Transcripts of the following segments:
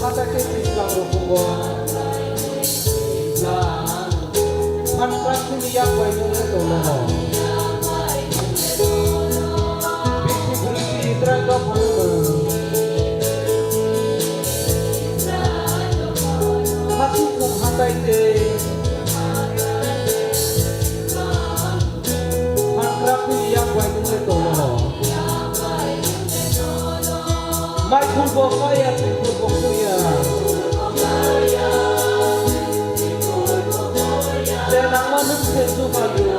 hata ke Islam rupungo na pankrat ni yang bai no to no bisi bisi traga panu hati kum hatai te pankrat ni yang bai no to no mai kurbo kaya kurbo kuya dan manum sesu malu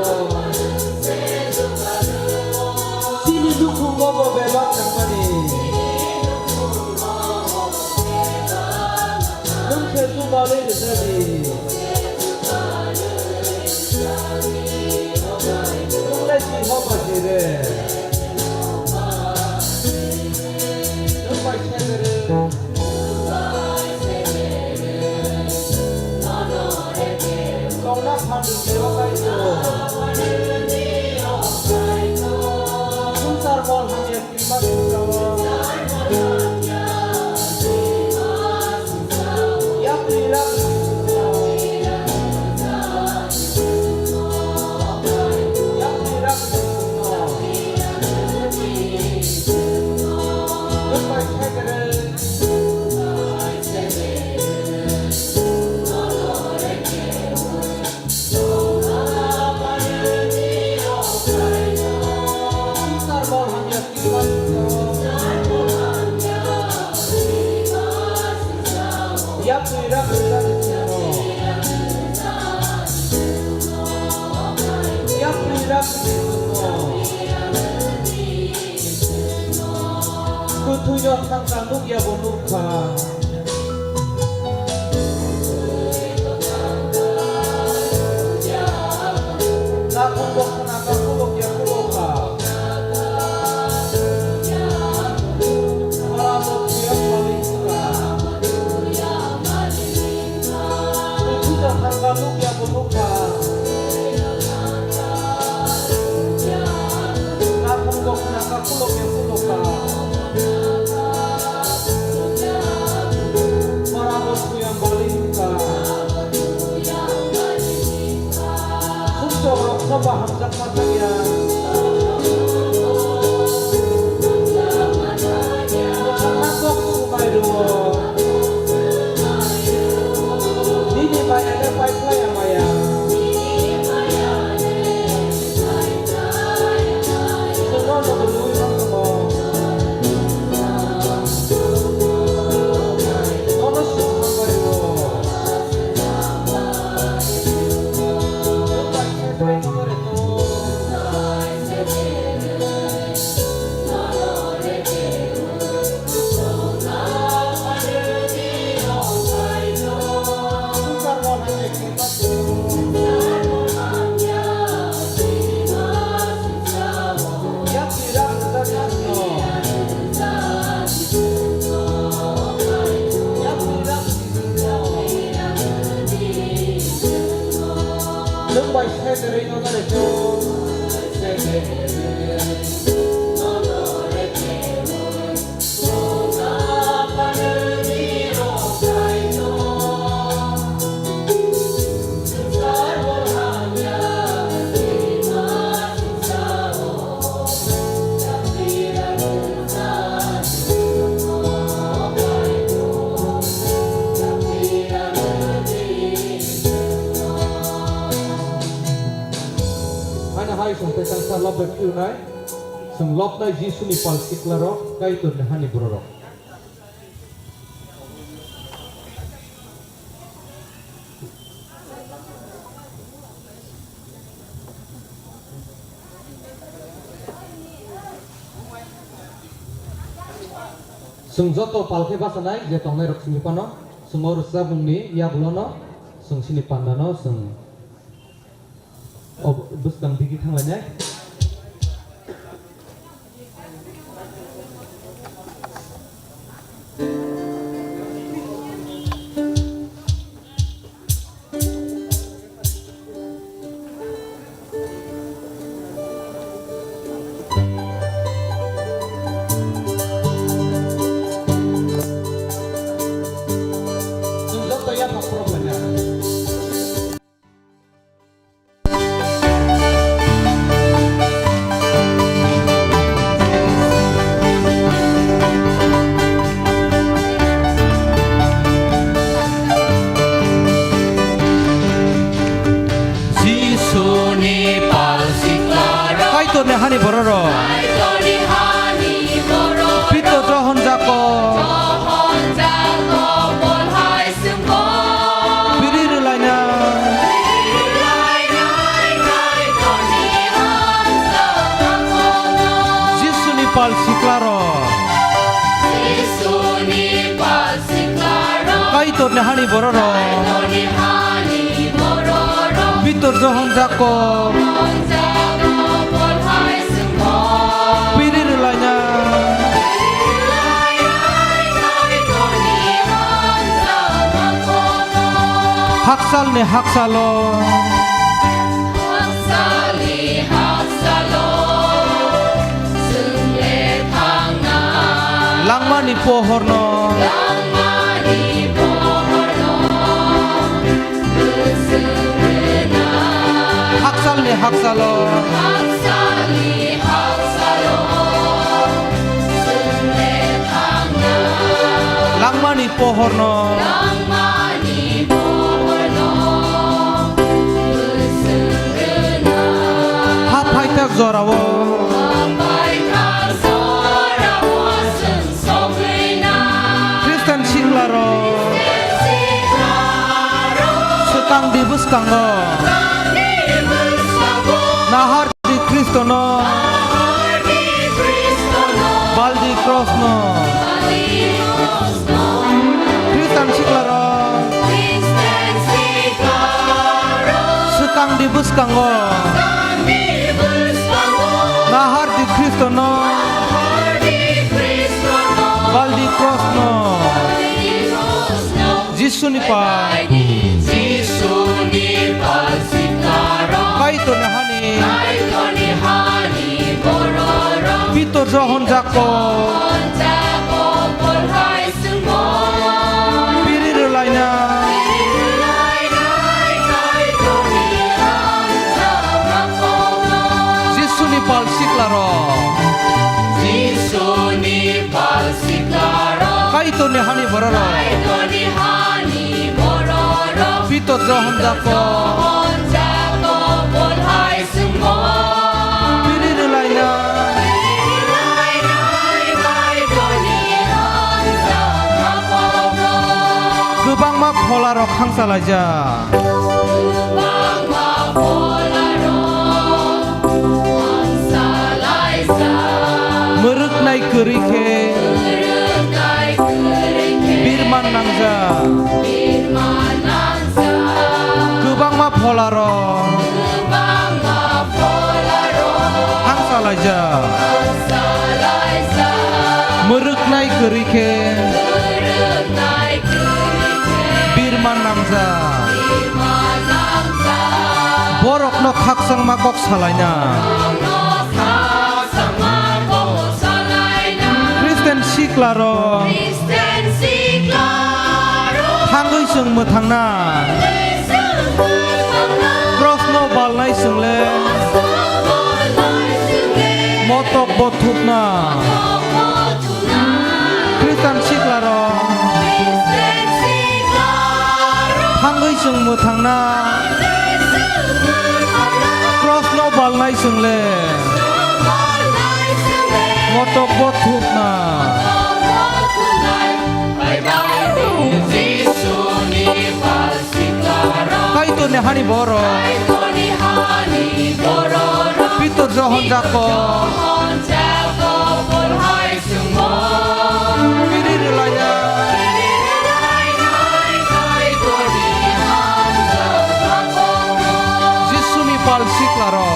sini dukung gogo bebak nang mani num sesu malu jadi mulai si hoba jire numpai cedere Kau pandu dewa itu, Sunsar bol hanya terima ya bila kutuyo sang kandung ya bonuka na kumbok tenaga kulok ya kuloka marabot ya palingka kutuyo sang kandung ya bonuka na kumbok tenaga kulok ya kuloka Coba hamzah matanya Nakok sumai dua Dini bayane pai-pai yang maya Semua berdui semua Nono sumai dua Numpai sedere no na rejo sampai sang lop berkiunai, sang lop na Yesus ni palsik larok, kaitu nahani borok. Sang joto palke basanai, jetong na rok sini pano, sang urus sabungni, ya bulono, sang sini pandano, sang bus dang dikit hangannya Kaito ne hani bororo Pito johon jako Biriru laina Jisu ni pal siklaro Kaito ne hani bororo Pito johon jako Biriru laina Haksal ne haksalo Langmani pohorno Haksal ne haksalo Langmani pohorno Hapaitak zorawo Kristen singlaro Sekang dibus kanggo Nahar di Kristono Baldi Krosno Kristen singlaro Sekang dibus kanggo Nahar di Kristono Baldi Krosno Jisu ni pa Kaito ne hani Pito johon jako Biriru laina Jisu ni pal siklaro Kaito ne hani bororo Pito johon jako Biriru laina Gebang ma polaro kangsalaja Meruk nai kerike Birman nangja Gebang ma polaro Kangsalaja Meruk nai kerike Birman nangja Borok no kaksang makok salaina Kristen siklaro Hangui sung methangna Krosno balnai sungle Motok bothupna Kristen siklaro Hangui sung methangna Krosno balnai sungle Motok bothupna Kaito ne hani boro Pito johon jako Biriru laina Jisu ni pal siklaro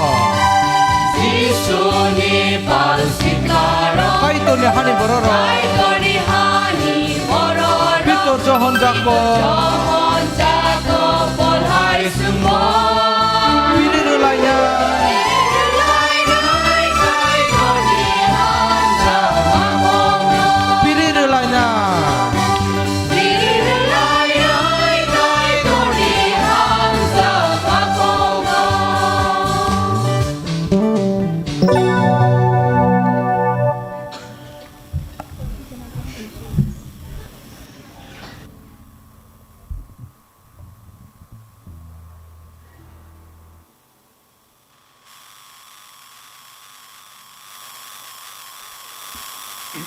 Kaito ne hani bororo Pito johon jako Biriru laina Biriru laina Halo,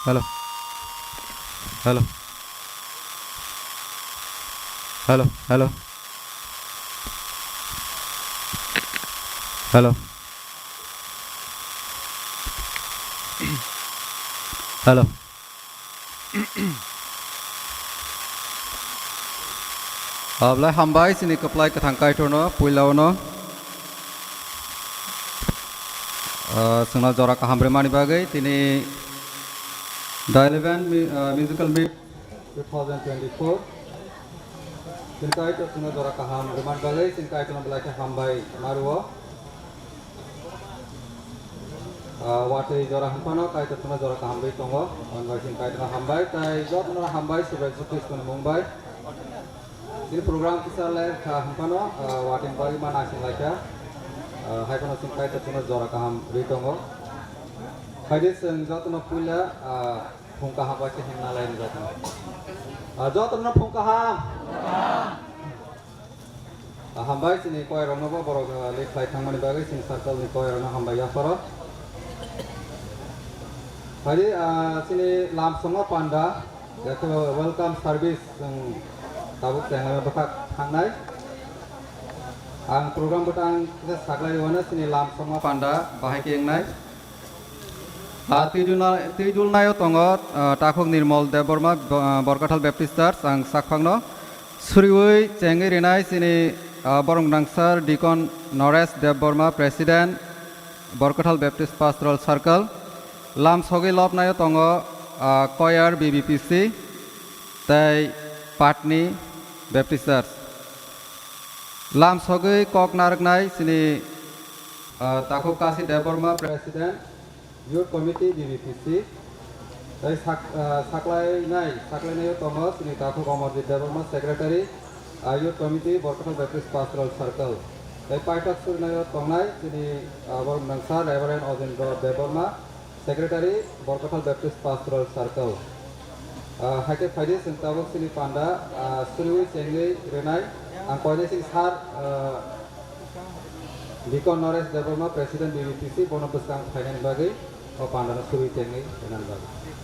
halo, halo, halo, halo, halo, halo. Ablai hambai sini keplai ketangkai turno, puilauno. Sengna jora kahambre mani bagai tini the 11 musical meet 2024 sinkai to sengna jora kahambre mani bagai sinkai to belai hambai maruo wate jora hampano kai to sengna jora kahambai tongo onbai sinkai to hambai tai jot na hambai sebagai sukses to mumbai ini program kita live hampano wate bagi mana sinlaika hai kono singkai to sengna jora kaham ritongo Hadis jatuh pula pungkah apa sih yang lain jatuh pungkah hambai sini kau orang apa borok lek flight tangmani bagai sini circle ni kau orang hambai ya paro hari sini langsung panda yaitu welcome service tabuk yang berkat hangnai ang program betang kita saklai wana sini langsung panda bahaya yang naik Tidul nayo tongot takok nirmol deborma Borkatal Baptist Church ang sakpangno suriwui cengi rinai sini borong nangsar Deacon Nores Deborma President Borkatal Baptist Pastoral Circle lam sogi lop nayo tongo choir BBPC tai Patni Baptist Church lam sogi kok narak nai sini takok kasi Deborma President Youth Committee BBPC, dari saklai nai Thomas ini takut Omar Deborma Secretary Youth Committee Borkatal Baptist Pastoral Circle. Dari Paitak Sur nai Tongnai ini Borong Nangsar Reverend Ozendro Deborma Secretary Borkatal Baptist Pastoral Circle. Haket Fadi sentabuk sini panda Suri Cengli Renai angkonya sini sar Deacon Nores Deborma President BBPC Bono Besang Finance Bagai Pandana Suri Cengli Renan Bagai.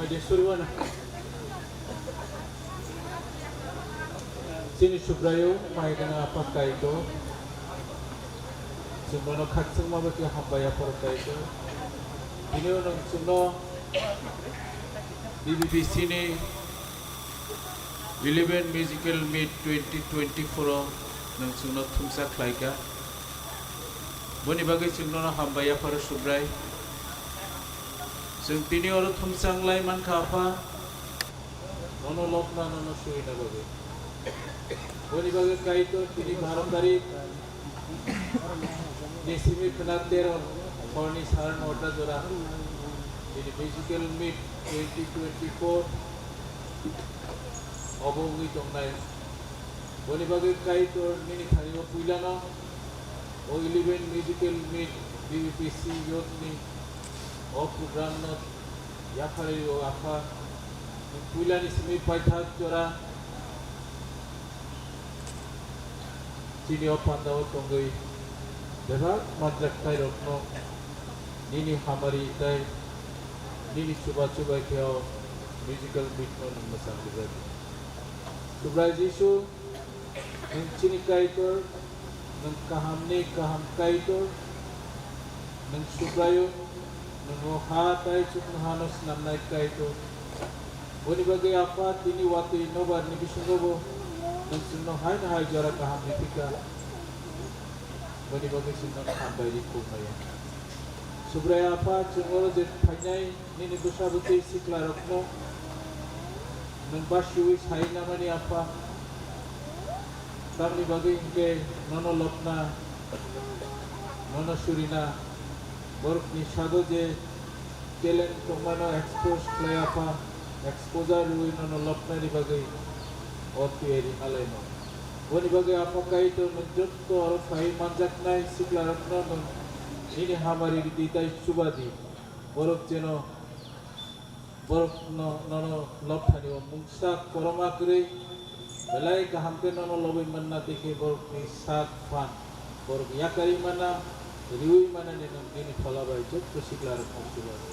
Ada Surwana. Sini Subrayo, mai dengan apa kaito? Sumno katsung mabati hambaya por kaito. Ini orang sumno BBPC ni 11 Musical Meet 2024 nang sumno thumsa klaika. Boni bagai sumno hambaya por Subray. Sing tini orang thumsang lai man kapa, nono lokna nono suwi na bagai. Boni bagai kaito tini bharam dari, nisimi penater korni saran order jora. Ini Musical Meet 2024 obongi tongnai. Boni bagai kaito nini thani wa puilana, o 11 Musical Meet BBPC youth ni. O program not yakari o apa puilan ismi paithak jora chini o pandao tongoi deba madrak tai rokno nini hamari tai nini chuba kyo musical beat no masang dibra subrai jisu chini kaitor nang kaham kaitor nang subrayo nunggu hatai cuma hanus namnai kaito. Boni bagai apa tini wati nobar ni bisungobo nung hai na hai jara kaham nitika bani bagi sinong hambai di kumaya subraya apa cengoro je phanyai nini busabuti sikla rokno nung bashui sai namani apa tamni bagi ingke nono lopna nono surina borok ni sago je talent tomano expose play apa exposure lui nono lopna di bagi otu eri aleno bani bagi apa kai to menjut to aro fai manjak nai sikla rokno nung ini hamari ditai subadi borok jeno borok nono lopthani o mungsak koroma kri belai kahamke nono lobi manna tike borok ni sak fan borok yakari mana riui mana nenong ini phala bai jot sikla rokno subadi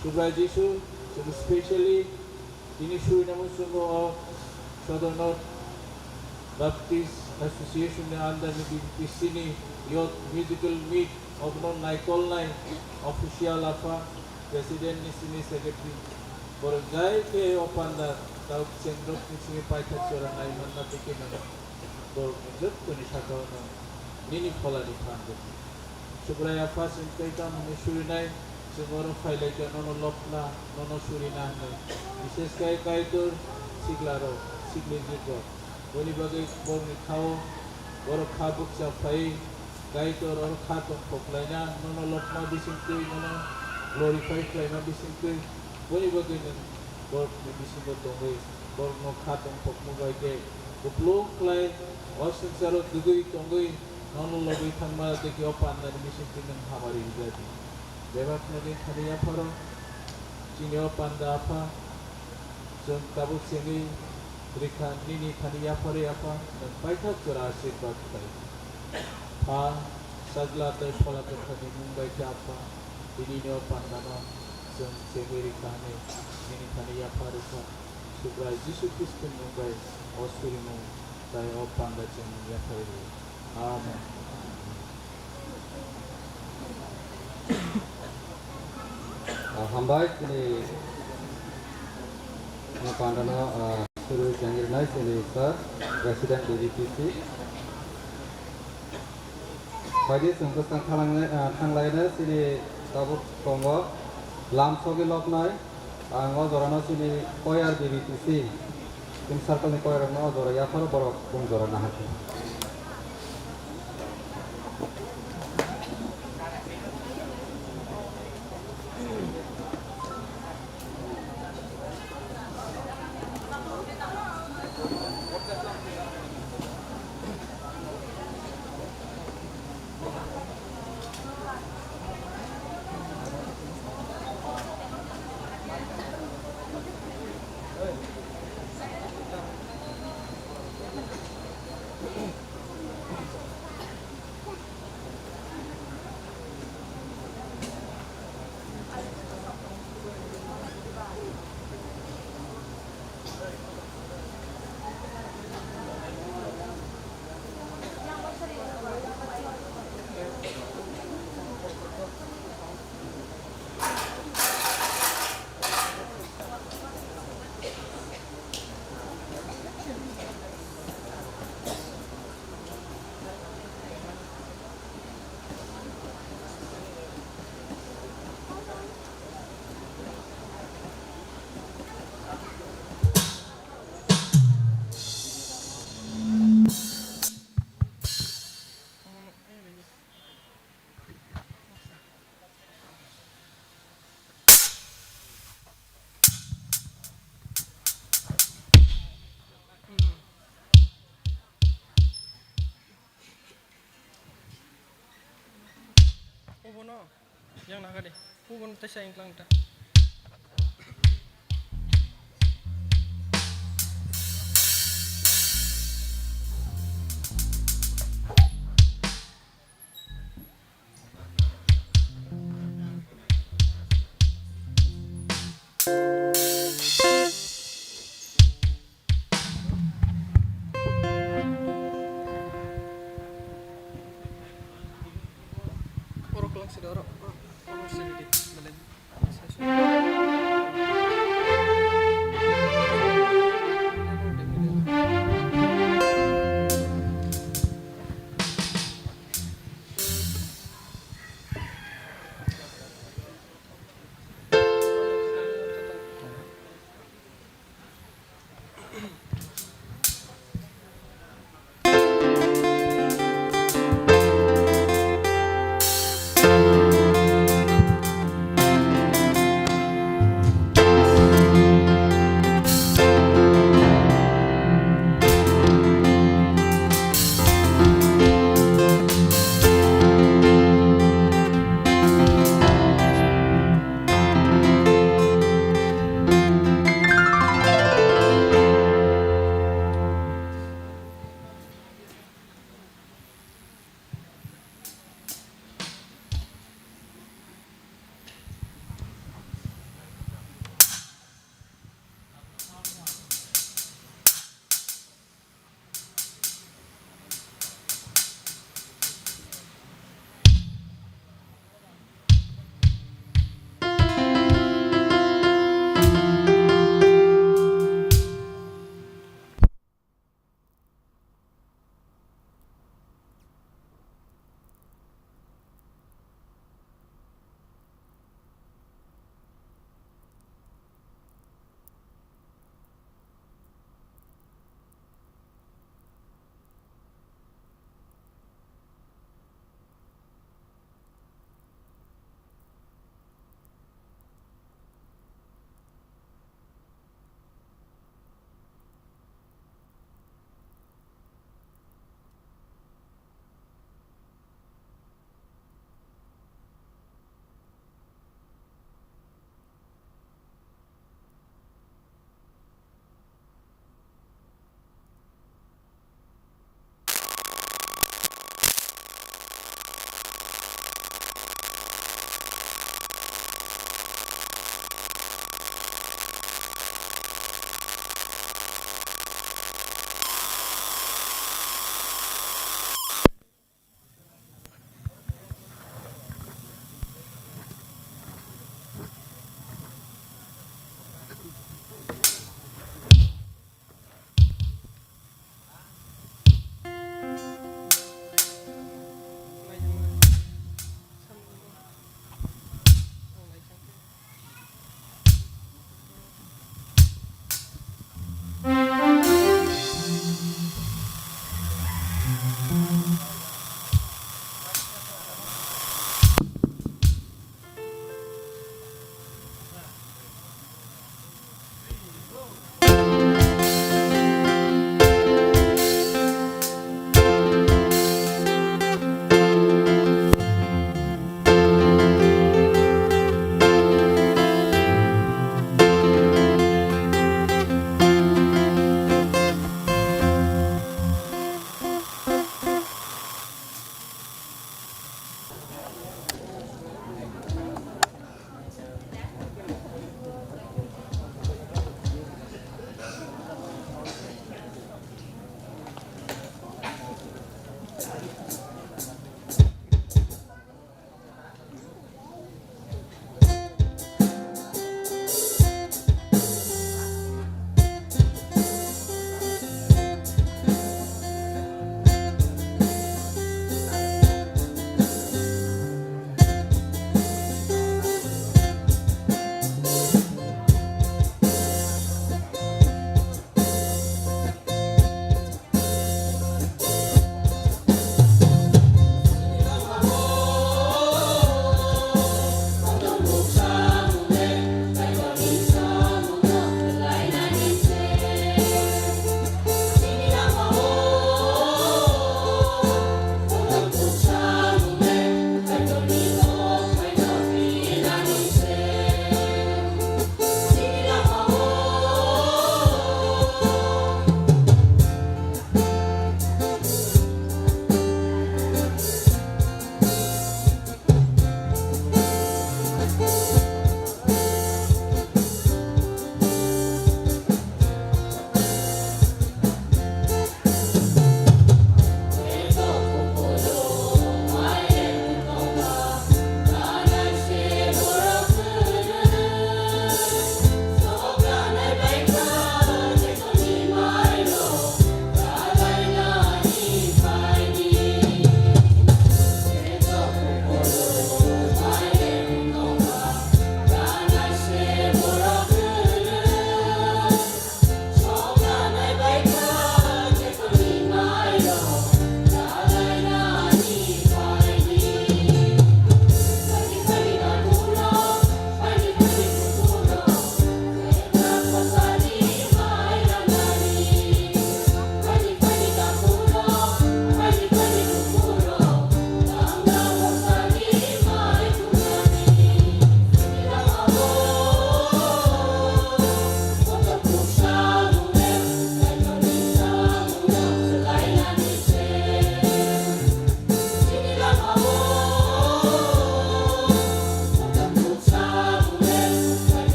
subra jisu especially ini suri namun sungo Southern North Baptist Association ni anda di sini youth musical meet Obnon Naikol Nai official apa presiden ni sini secretary borjai ke opanda tau sendok ni sini paita chora nai manna tike na bor jot ko ni sakao na nini phala ni phande subraya apa sintaita ni suri nai semoro faile ke nono lopna nono suri na bises kai tur siglaro sigle jigo boni bagai bor ni khao bor khabuk sa phai kai tur or khatong poklaina nono lopna bisingke nono glorify klaina bisingke boni bagai nen bor ni bisingo tongai bor no khatong pokmu bai ke uplong klai osin saro dugui tongai nono lobi thamma de ke opanda ni bisingke nen hamari hidati bebak nagi khariya pharo cinyo panda apa jom kabuk sengi rika nini khariya phare apa dan paitha chora asyirwad kai pa sajla te phala te khani mumbai ke apa ini no panda no jom sengi rika ne nini khariya phare ka subrai jisu kristo mumbai osuri mu tai o panda chen ya phare amen hambai ini pandana suru jangir nai ini sir resident DDPC bagi sengkesang thanglai sini tabuk tongo lam sogi lok nai ango jorana sini koyar DDPC tim circle ni koyar no jora ya pharo borok kum jora na hati Pubono, yang nak deh. Pubon teh saya ingklang dah. Orang kelang sedorok, orang sedikit belen. Saya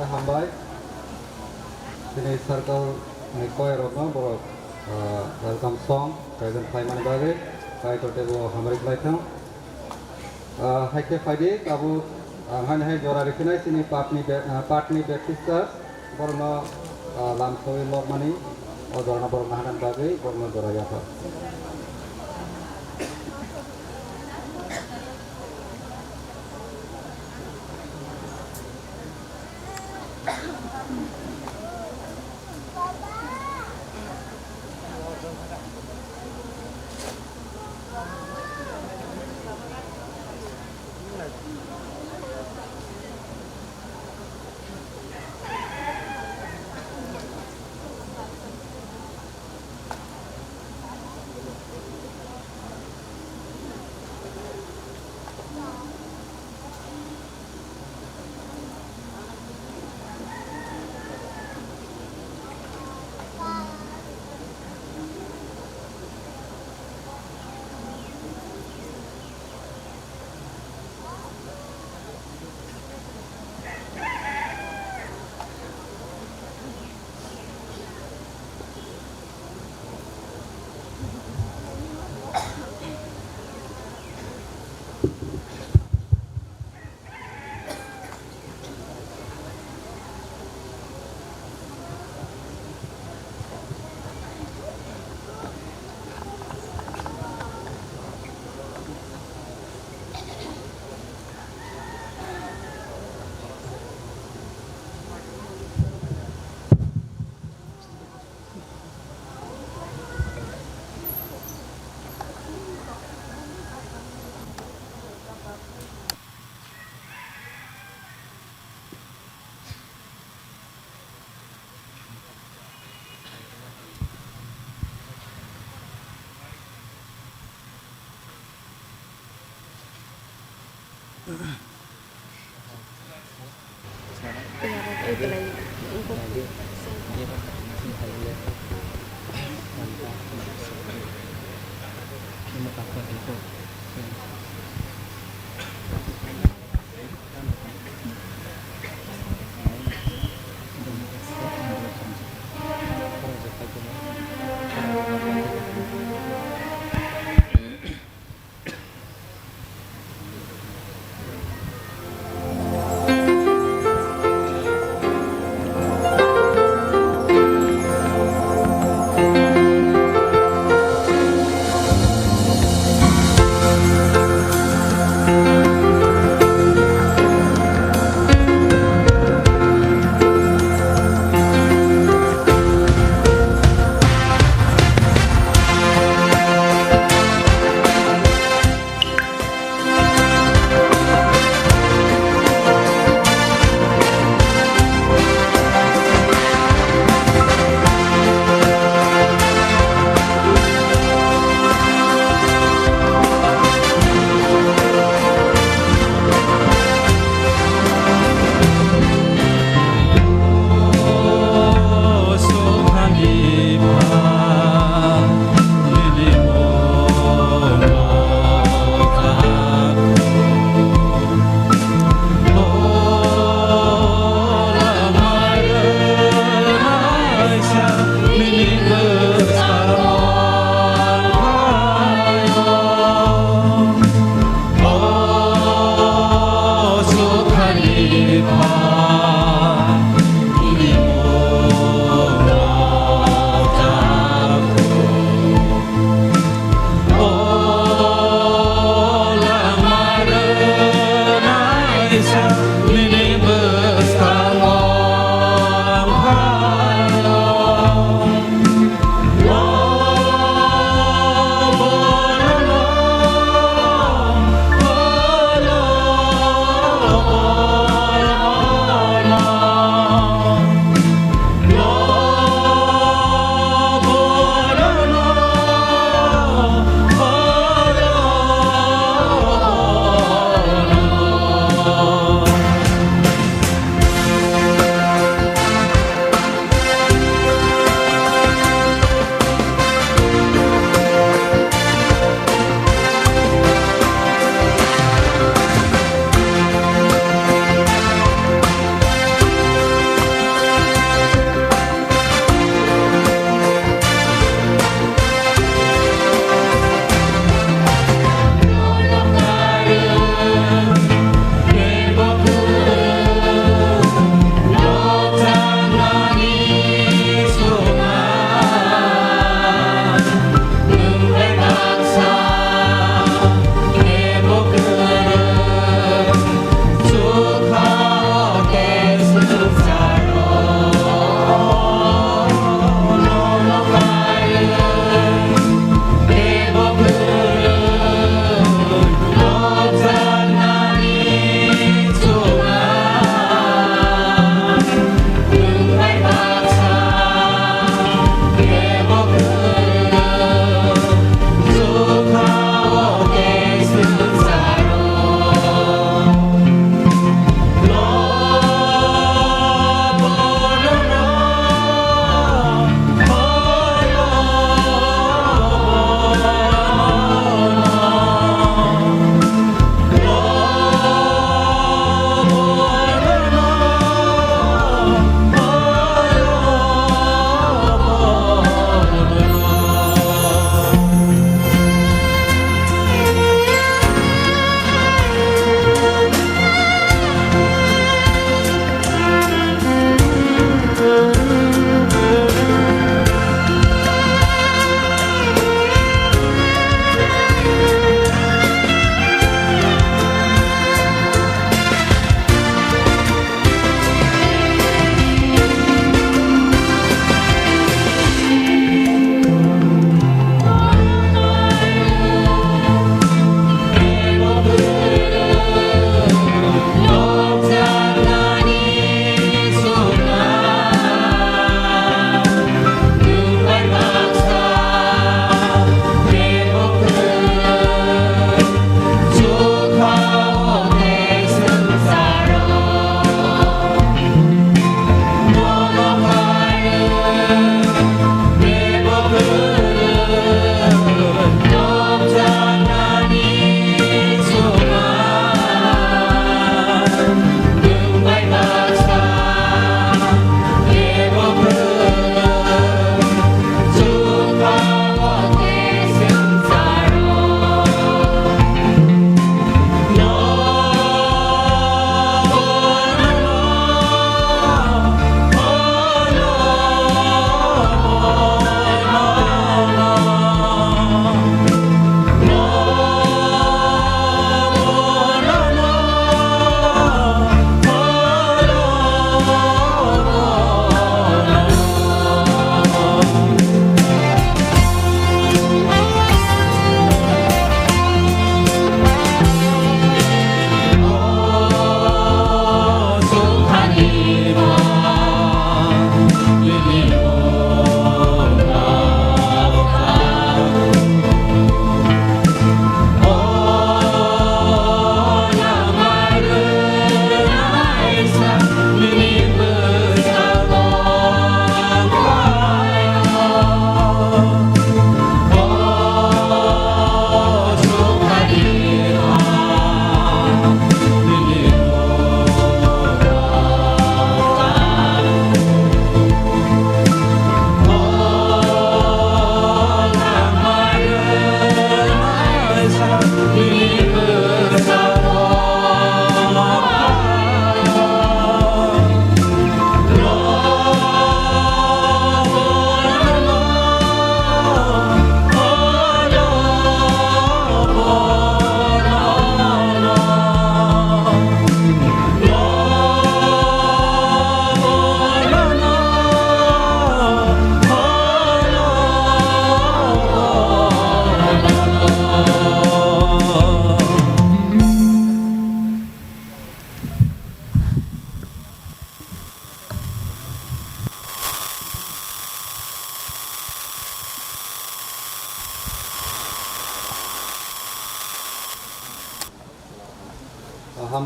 हामबाय दिनै सार्कल कयरनो बर' वेलकाम सं प्रेजेंट खालामनायनि बागै गायतरतेबो हामबाय लायथों हायके फायदि आबो आंहाय जरा रेखिनाय सिनि पाटनि बेप्टिस्टार बरनो लामसोय लकमानि अजरना बरनो हानान बागै बरनो जरा याफा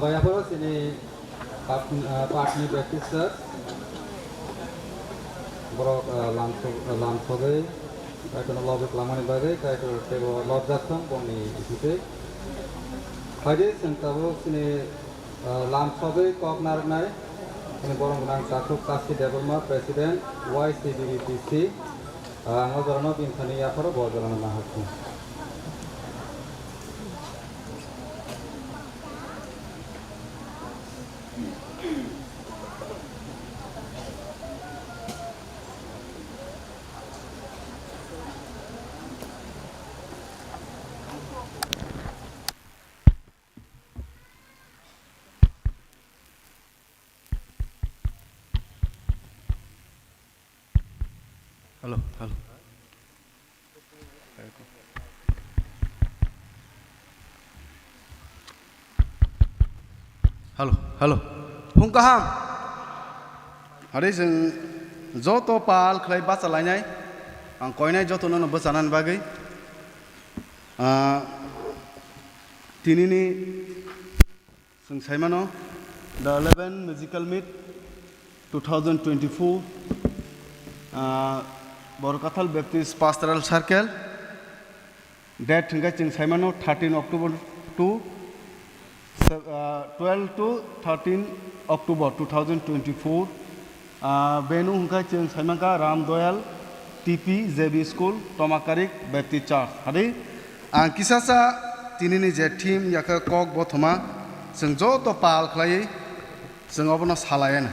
hambayaporo sini partni Baptist Church borok lamsogai kaito lobby lamani bagai kaito tebo lobjatong boni isite haide sentabo sini lamsogai koknar nai ini borong nang sakuk kasi development president YCBBPC ngojorno bintani yaporo bojorno mahaku Halo. Halo. Hungkaham. Hari जों जत पाल खलाय बाचालायनाय आं कयनाय जतनो बोसानान बागै दिनैनि जों सायमानो the 11 musical meet 2024 Borkathal Baptist Pastoral Circle date hingga जों सायमानो 13 October to 12 to 13 October 2024 venue hingga जों सायमानका Ramdoyal TP JB School Tomakarik Baptist Church hari आं किसासा दिनैनि जे टीम याखा कक बथमा जों जत पाल खलायै जों अबनो सालायानो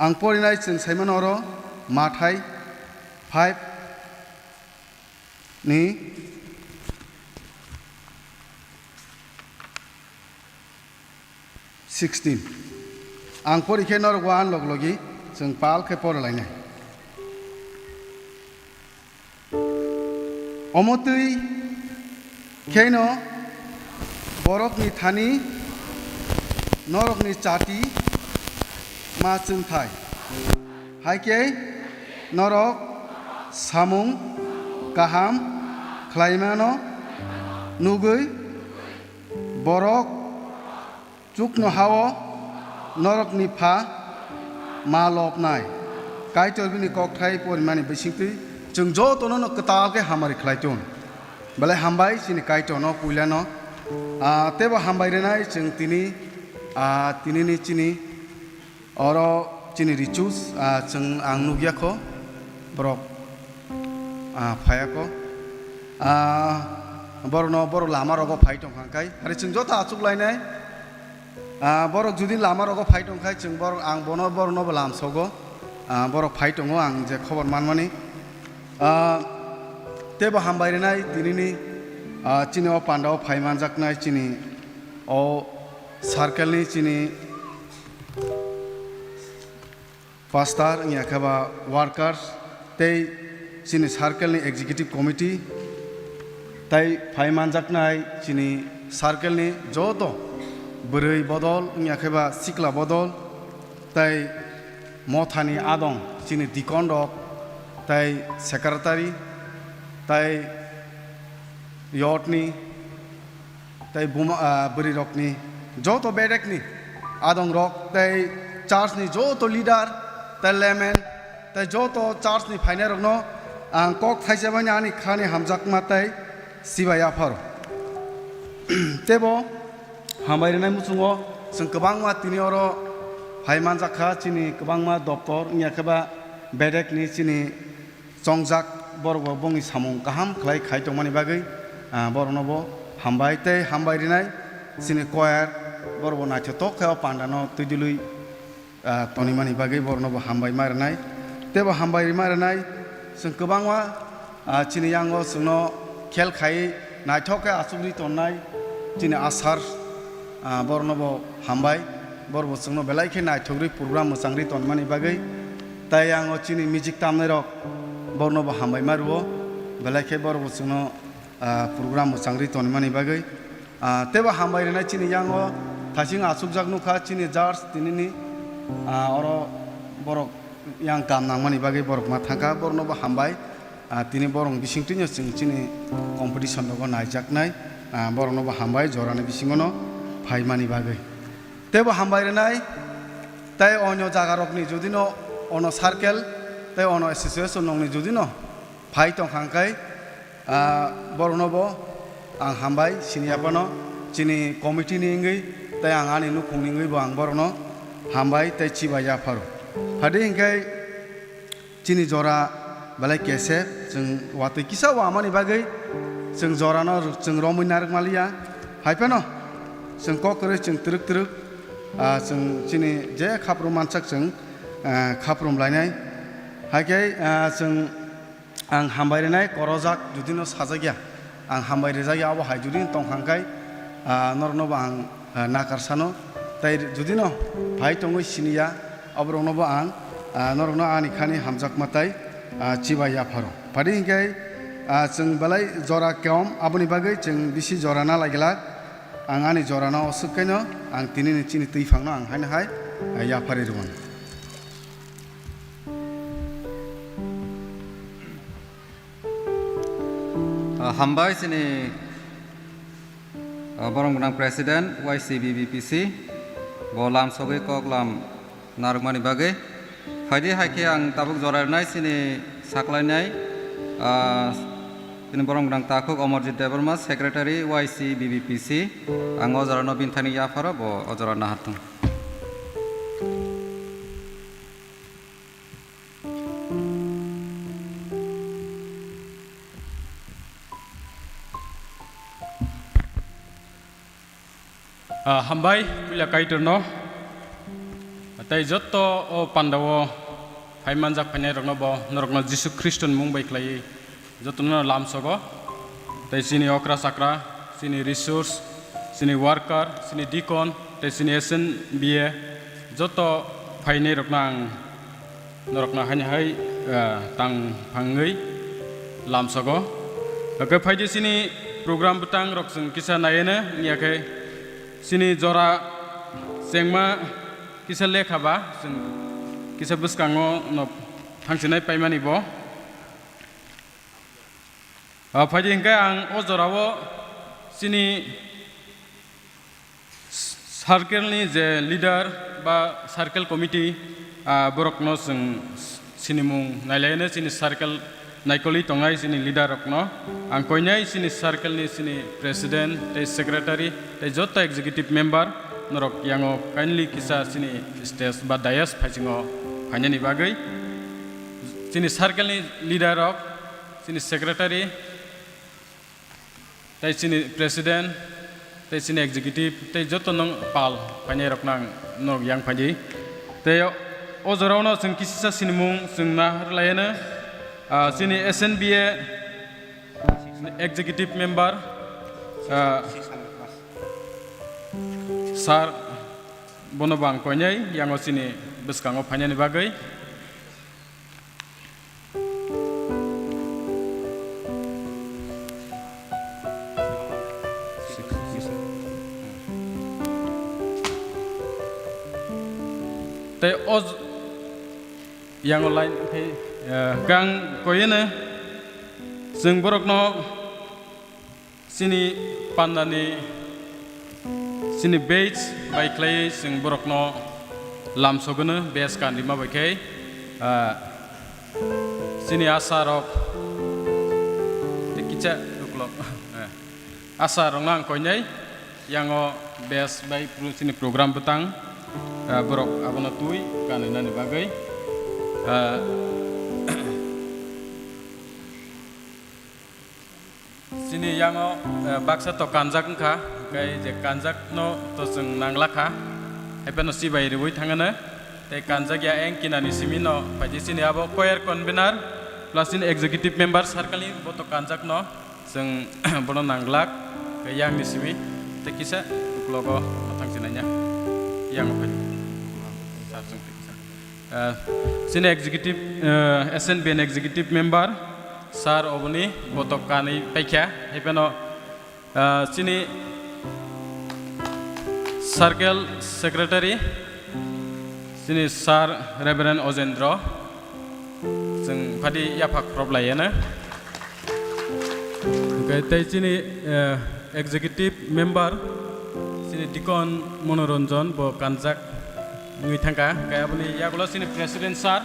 आं फरायनाय जों सायमान अर माथाय 5 नि आं फरिखे नर वान लगलगी जों पाल खे फरायलायनाय अमतै खेनो बरकनि थानि नरकनि चाटी मा जोंथाय हायके नरक सामुं गाहाम ख्लायमानो नुगै बरक चुकनो हाव नरकनि फा मा लबनाय कायतरबिनि ककथाय परिमानि बिसिंथि जों जतनो न कतालके हामारि ख्लायतोन बले हामबाय सिनि कायतनो पुइलानो तेबो हामबायरेनाय जों तिनि चिनि अरो चिनि रिचुस जों आं नुगियाखो ब्रक फायाखो बर लामा रगो फाइ दंखाय आरो जों जत आचुकलायनाय बर जुदि लामा रगो फाइ दंखाय जों बर आं बरनबो लामसगो बर फाइ दङ आं जे खबर मानमानि तेबो हामबायरेनाय दिनैनि चिनि अ पान्डाव फाइ मानजाकनाय चिनि अ सार्केलनि चिनि पास्टार याखाबा वार्कार्स तै चिनि सार्केलनि एग्जिकिउटिभ कमिटि तै फाइ मानजाकनाय चिनि सार्केलनि जत बोरै बदल याखाबा सिक्ला बदल तै मथानि आदं चिनि दिकन रक तै सेक्रेटारि तै यटनि तै बोरै रकनि जत बेरेकनि आदं रक तै चार्चनि जत लिडार तै लेमेन तै जत चार्चनि फाइनाय रकनो आं कक थाइसेबानि आंनि खानि हामजाकमा तै सिबाय आफार तेबो हामबायरेनाय मुसुङो जों गोबांमा तिनि अर फाइ मानजाखा चिनि गोबांमा दप्तर याखाबा बेरेकनि चिनि चंजाक बरबो बंनि सामुं गाहाम खलाय खायतमानि बागै बरनबो हामबाय तै हामबायरेनाय चिनि कयार बरबो नायथतो खायाव पान्डानो तुइदुलुइ तनिमानि बागै बरनबो हामबाय मारनाय तेबो हामबाय मारनाय जों गोबांमा चिनि यांगो जोंनो खेल खाय नायथके आसुगनि तननाय चिनि आसार बरनबो हामबाय बरबो जोंनो बेलायखे नायथग्रि प्रग्राम मोजांग्रि तनमानि बागै ताइ आङो चिनि मिउजिक तामनाय रक बरनबो हामबाय मारुओ बेलायखे बरबो जोंनो program sangri ton mani bagai teba hambai rena chini yango thasing asuk jagnuka chini jars tinini oro borok yang kam nang mani bagai borok ma thangka borno ba hambai tini borong bising tinyo chini competition rogo naijak nai borokno bo hambai jorani bisingono phaimani bagai tebo hambai renai tai onyo jagarokni judino ono circle tai ono association nongni judino phai tongkhangkai borokno bo ang hambai sini apano chini committee ni ngai tai ang ani nukungni ngai bo ang borokno hambai tai chibaya pharo hade hingkai chini jora balai kese jeng watui kisa wamani bagai jeng jorano jeng romui narik malia haipeno jeng kokore jeng truk jeng chini je khaprum manchak jeng khaprum lainai haikai jeng ang hambai renai korojak judino sajagya ang hambai rejagya abo hai judin tongkhangkai norno bang nakarsano tai judino bhai tongoi sinia abrongno bo ang norno ani khani hamjak matai chibaya pharo padi hingkai jeng balai jora keom aboni bagai jeng bisi jorana lagilak ang ani jorana osukaino ang tinini chini tui phangno ang haina hai ya phari ruman hambai sini borong gunang presiden YCBBPC bo lam sogai kok lam narugmani bagai faidi haike ang tabuk jorarnai sini saklainai sini borong gunang takuk Omorjit Deborma secretary YCBBPC ang ojorano bintani yafara bo ojorana hatung hambai puila kaiturno tai jotto o pandawo haimanjak phainai rokno bo norokno Jisu Kriston mungbai klai jotno lamsogo tai sini okra sakra sini resource sini worker sini deacon tai sini SNBA jotto phainai rokno ang norokno haini hai tang phangai lamsogo ke phaidi sini program butang rok sing kisa nayene niake sini jora sengma kisa lekha ba sing kisa buskango no thangsinai paimani bo phaidi hingkai ang o jorawo sini circle ni je leader ba circle committee borokno sing sini mung nailene sini circle naikoli tongai sini leader rokno ang koinai sini circle ni sini president te secretary te jota executive member norok yango kindly kisa sini stage ba dayas phasingo phainani bagai sini circle ni leader rok sini secretary te sini president te sini executive te joto nong pal phainai rok nang nog yang phaji te o jorauno sing kisisa sini mung sing na harlayena sini SNBA executive member sar bonobang koinai yang sini beskango phanyani bagai te oz yang lain gang koyene sing borokno sini pandani sini beach by clay sing borokno lamsogene bes kan lima bakai sini asarok tekica duklok asarong nang koyai yango bes by sini program betang borok abono tui kan nani bagai sini yango baksa to kanjak ka kai je kanjak no to sing nanglaka epeno sibai riwui thangana te kanjak ya eng kinani simino paji sini abo choir convener plus in executive member circle ni boto kanjak no sing bono nanglak kai yang ni simi te kisa uklogo thang sinanya yang open sarsung sini executive SNBN executive member sar obuni botok kani paikya epeno sini circle secretary sini sar Reverend Ozendro sing phadi yapak problem layana kai tai sini executive member sini Dikon Monoranjan bo kanjak ngui thangka kaya aboni yagulo sini president sir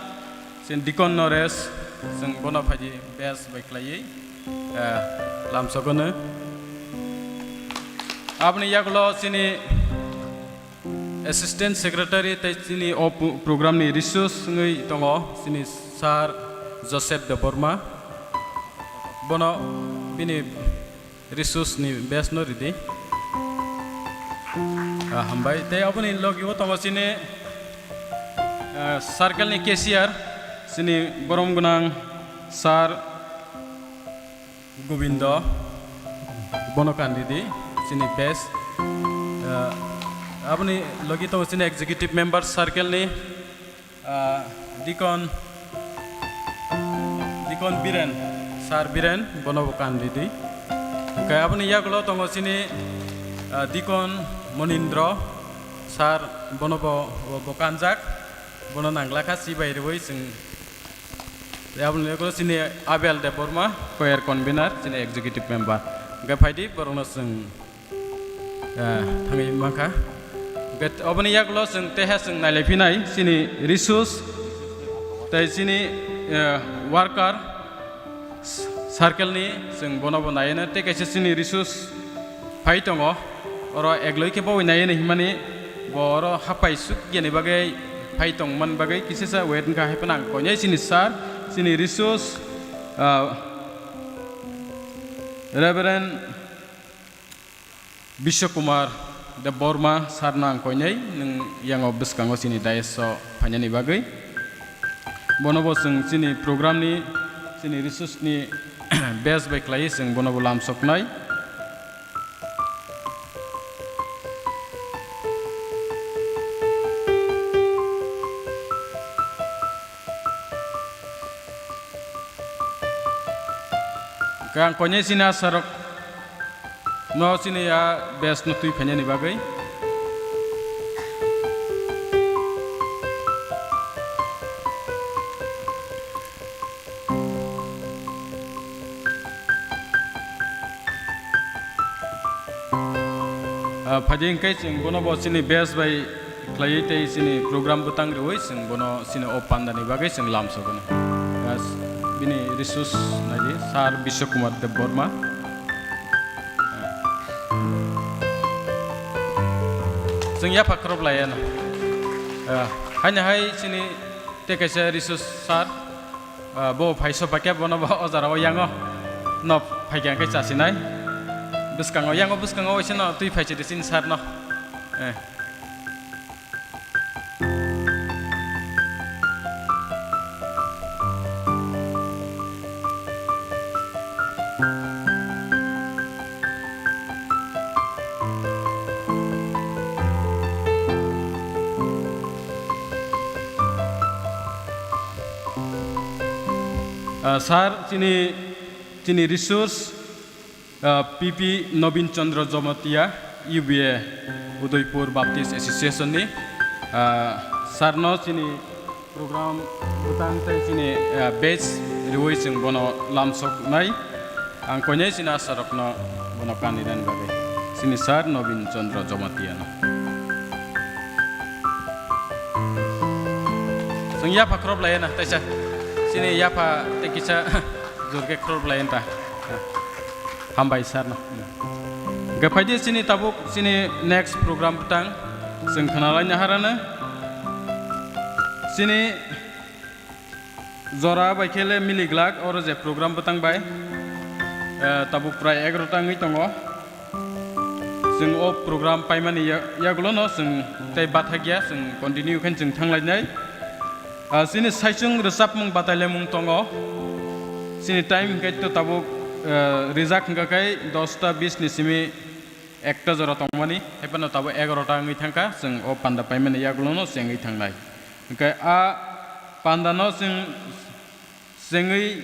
sini Dikon Nores जों बना फाइदि बेस बाइख्लायै लामसगोनो आपनि यागलो सिनि assistant secretary तै सिनि ओ प्रोग्राम नि रिसोर्स ngै दङ सिनि सार जोसेफ de Borma बनो बिनि रिसोर्स नि बेस न रिदि हामबाय तै आपनि लगियो दङ सिनि सार्कल नि cashier sini borom gunang sar Gobindo bono kandidi sini best apni logi to sini executive member circle ni Dikon Biren sar Biren bono kandidi kaya apni yagulo tongo sini Dikon Monindro sar bono bo kanjak bono nanglaka si bairwoi sing Abang lekor sini Abel de Borma, choir convener, sini executive member. Gak faidi barono seng, tangi maka. Gak abang ni yakulo seng teh seng nailepinai sini resource, teh sini worker circle ni seng bono bonayana teh kaisa sini resource fai tongo, oro egloi ke bawa nayana himani, boro hapai suk gini bagai fai tong man bagai kisah weten kah penang. Konya sini sar. Sini resource Reverend Bishop Kumar de Borma sarna angkoinai neng yang obes kanggo sini daeso phanyani bagai bonobo sing sini program ni sini resource ni best baik lai sing bonobo lam soknai Kang konya sini asarok mau sini ya best nutui phanya ni bagai phajing kai sing bono bo sini best bai klai tei sini program butang roi sing bono sini opanda ni bagai sing lam sogono bini resource naji sar Bishop Kumar de Borma sing ya pakrop layan hanya hai sini te kaisa resource sar bo phaiso pakai bono bo ozaro yango no phaikyang kai chasinai buskango yango buskango isino tui phaichi desin sar no Sar sini resource PP Nobin Chandra Jomatia UBA Udaipur Baptist Association ni sarno sini program utang teh sini base riwoi sing bono lamsok nai angkonya sini asarokno bono kandidan bagai sini sar Nobin Chandra Jomatia no sing ya pakrop layan nah tesa sini ya pa tekisa jurge krop lain ta hambai sarna gapaji sini tabuk sini next program petang sing kenalanya harana sini zora baikele miliglak or je program petang bai tabuk prai 11 tang tongo sing o program paimani ya gulono sing tai bathagya sing continue kan sing thanglai sini saicung resap mung batalya mung tongo sini time kai to tabuk rizak hingga kai 10-20 ni simi ekta jora tongmani hepano tabu 11 ta ngi thangka sing o panda payment ya gulono sengi thangnai kai a panda no sengi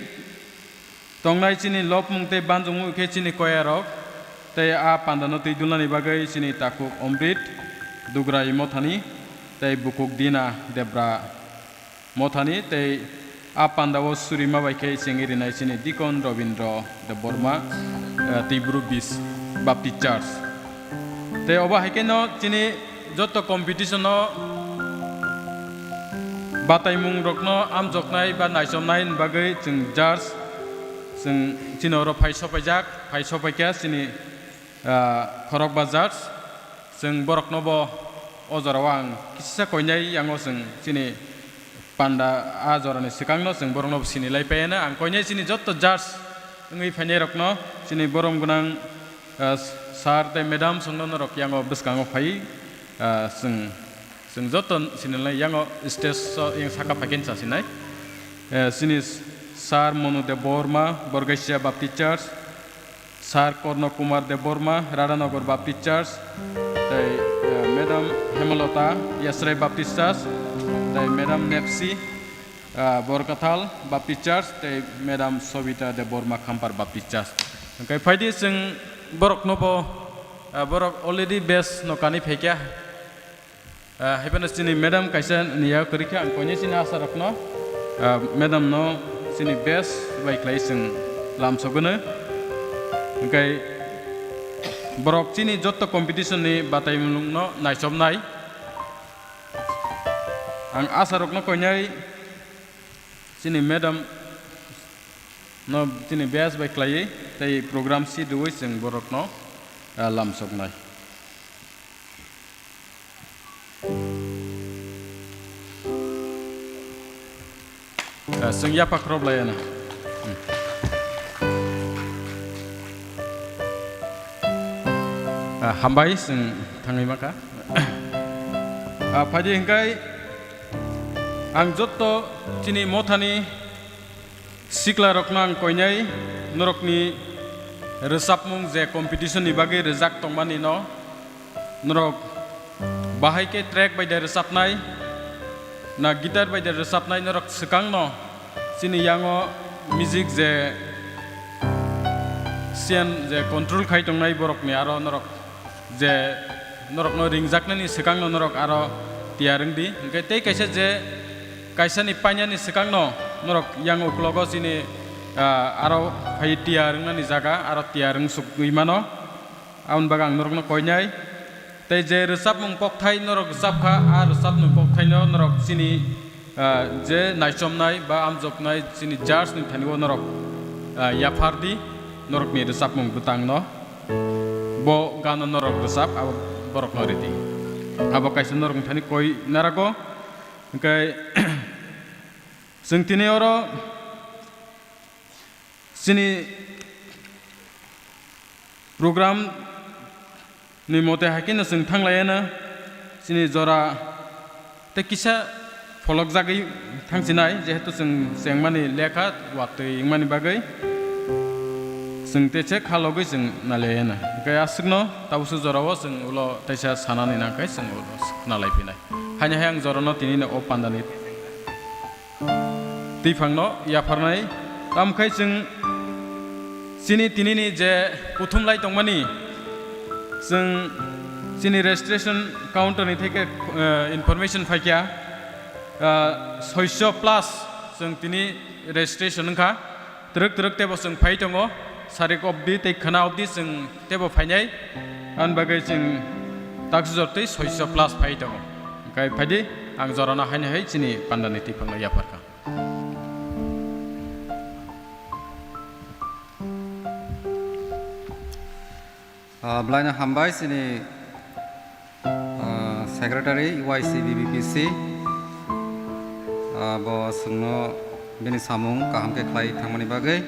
tongnai sini lop mung te banjung ke sini koyarok te a panda no te dulani bagai sini takuk omrit dugrai mothani te bukuk dina debra mothani te apanda wo surima baike singiri nai sini Dikon Robindro de Borma tibru bis Baptist Church. Te oba haikeno chini joto competition no batai mung rokno am joknai ba naisomnai bagai jeng jars jeng chinoro paijak paikya sini khorok bazar jeng borokno bo ojorawang kisa koinai yango jeng sini panda ajorani sikangno jeng borokno sini laipayana ang koinai sini joto jars ngai phainai rokno sini borom gunang sar te madam songno rok yango beskango phai jeng joto sini lai yango stage yang saka pakin sa sinai sini Sar Monu de Borma, Borgasia Baptist Church, Sar Korno Kumar de Borma, Radhanagor Baptist Church, Madam Hemalota, Yasrai Baptist Church, Madam Nepsi, Borkathal Baptist Church, Madam Sovita de Borma Khampar Baptist Church. Okay, Faidi sing borok nopo, borok already best no kani phekya. Happiness sini Madam kaisa niya kerika angkonya sini asa rokno, Madam no sini best baik lai sing lam sogone kai borok sini joto competition ni batai mulung no naisom nai ang asarok no konyai sini madam no sini best baik lai tai program si duwe sing borok no lam sok nai sing ya pak rob layana hambai sing thangai maka phaji hingkai ang jotto chini mothani sikla roknang koinai norokni resapmung je competition ni bagi rezak tongmani no norok bahai ke track by the resapnai na gitar by the resapnai norok sekang no sini yango music je sian je control khai tongnai borok ni aro norok je norok no ringjakna ni sekang no norok aro tiareng di engke tei kaisa je kaisa ni panya ni sekang no norok yang uklogo sini aro phai tiareng ni jaga aro tiareng sukui mano aun bagang norok no koinai tei je resap mung pokthai norok resap kha ar resap mung pokthai no norok sini je naisomnai ba amjoknai sini jars ni thanigo norok yafardi norok ni resap mung butang no bo gano norok resap abo borok noriti abo kaisa norok thani koi narago kai singtini oro sini program ni mote hakin sing thanglayana sini jora te kisa folok jagai thangsinai jehetu sing mani lekha watui mani bagai sing teche khalogoi sing nalayana kai asugno tabusu jorawo sing ulo taisa sanani nakai sing ulo nalai pinai hanya yang jorono tinina o pandani tifangno yafarnai tamkai sing sini tinini je puthumlai tongmani sing sini registration counter ni theke information faikya 600 plus sing tini registration ka truk tebo sing phai tongo sarik obdi te khana obdi sing tebo phainai an bagai sing taksjor te 600 plus phai tongo kai phadi ang jorana haine hai sini pandani tipangna yapar ka Blaina hambai sini secretary UIC BBPC bo sungno bini samung kaham ke khlai thangmani bagai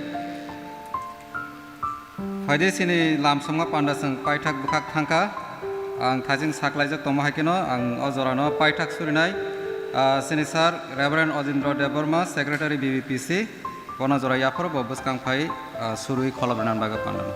phaide sini lamsonga panda sung paithak bukhak thangka ang thajing saklaijak toma hakino ang ojorano paithak surinai sini sar Reverend Ojindro Deborma secretary BBPC bona jora yapor bo buskang phai surui kholabran baga panda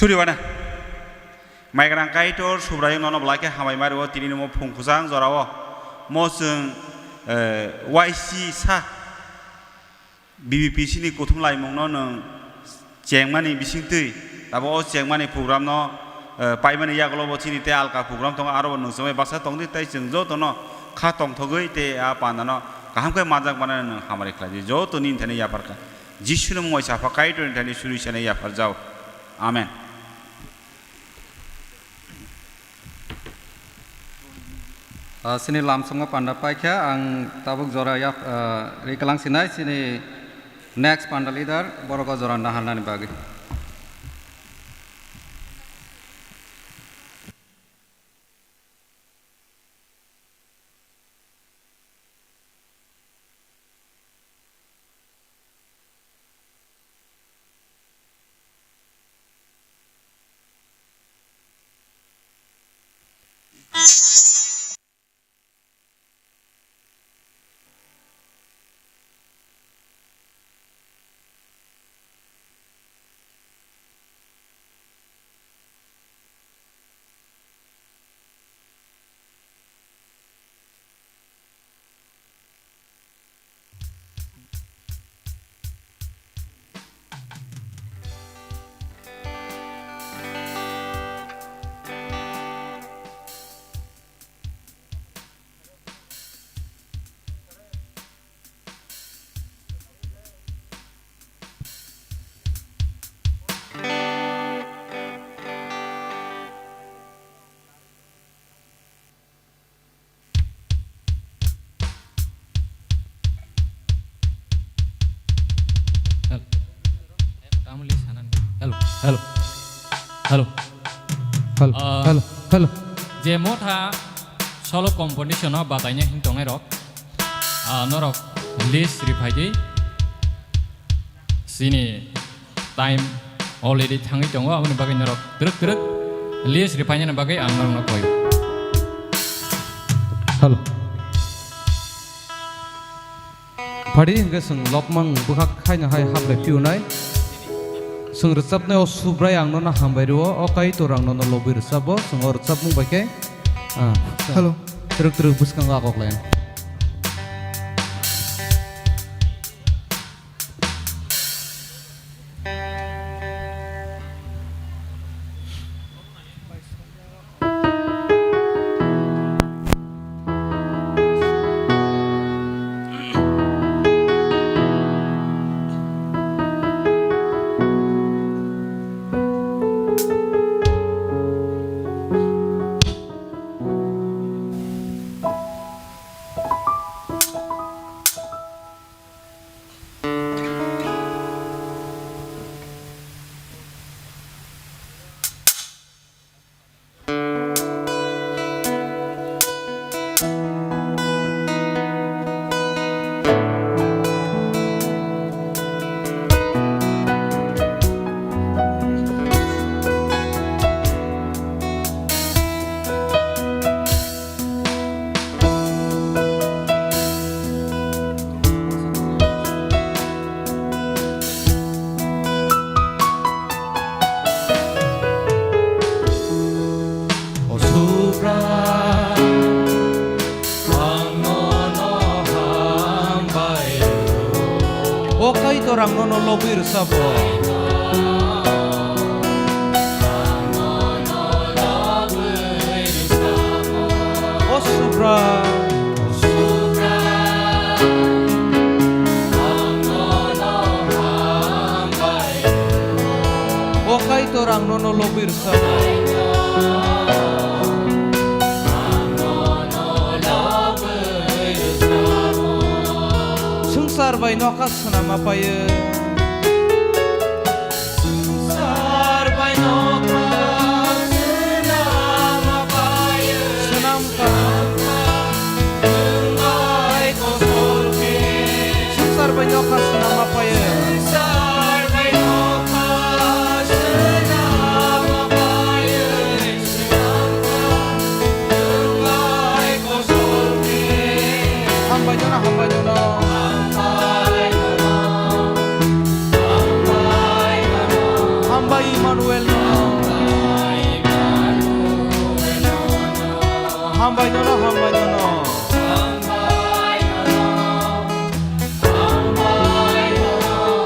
Suriwana Maigrang kaitor subrayung nono blake hamai mario tini mo phungkhusang jorao mo sung YC sa BBPC ni kuthum laimung no nung chengmani bising tui tabo o chengmani program no paimani yaglo bo chini te alka program tong aro nung samai baksa tong di tai chung jo to no kha tong thogoi te a pana no kaham kai majak bana nung hamari khlaji jo to nin thani yapar ka jishu no moi safa kaitor thani suri chane yapar jao amen. Sini lamsongo panda paikha ang tabuk jora ya rikalang sinai sini next panda leader borogo jora naharnani bagi. Hello. Je motha solo competition of batanya hintongai rok. Norok list repaidi. Sini time already thangi tongo amuni bagai norok truk list repanya na bagai angor na koi. Hello. Padi hingga sung lopmang buka kaya hai habre piunai. Sung resep ne osubrai ang nona hambai ruo okai torang nona lobby resabo sung resep mung bagai. Hello. Truk buskang akok lain. Okai torang nono lobby resabo. Osubra. Okai torang nono lobby resabo. Sungsar bai nokas senama paye. Sungsar bai nokas senama paye. Senam bai kosorke. Sungsar bai nokas senama paye. Sungsar bai nokas senama paye. Senam bai kosorke. Hamba nyona. Hamba Immanuel hambai nono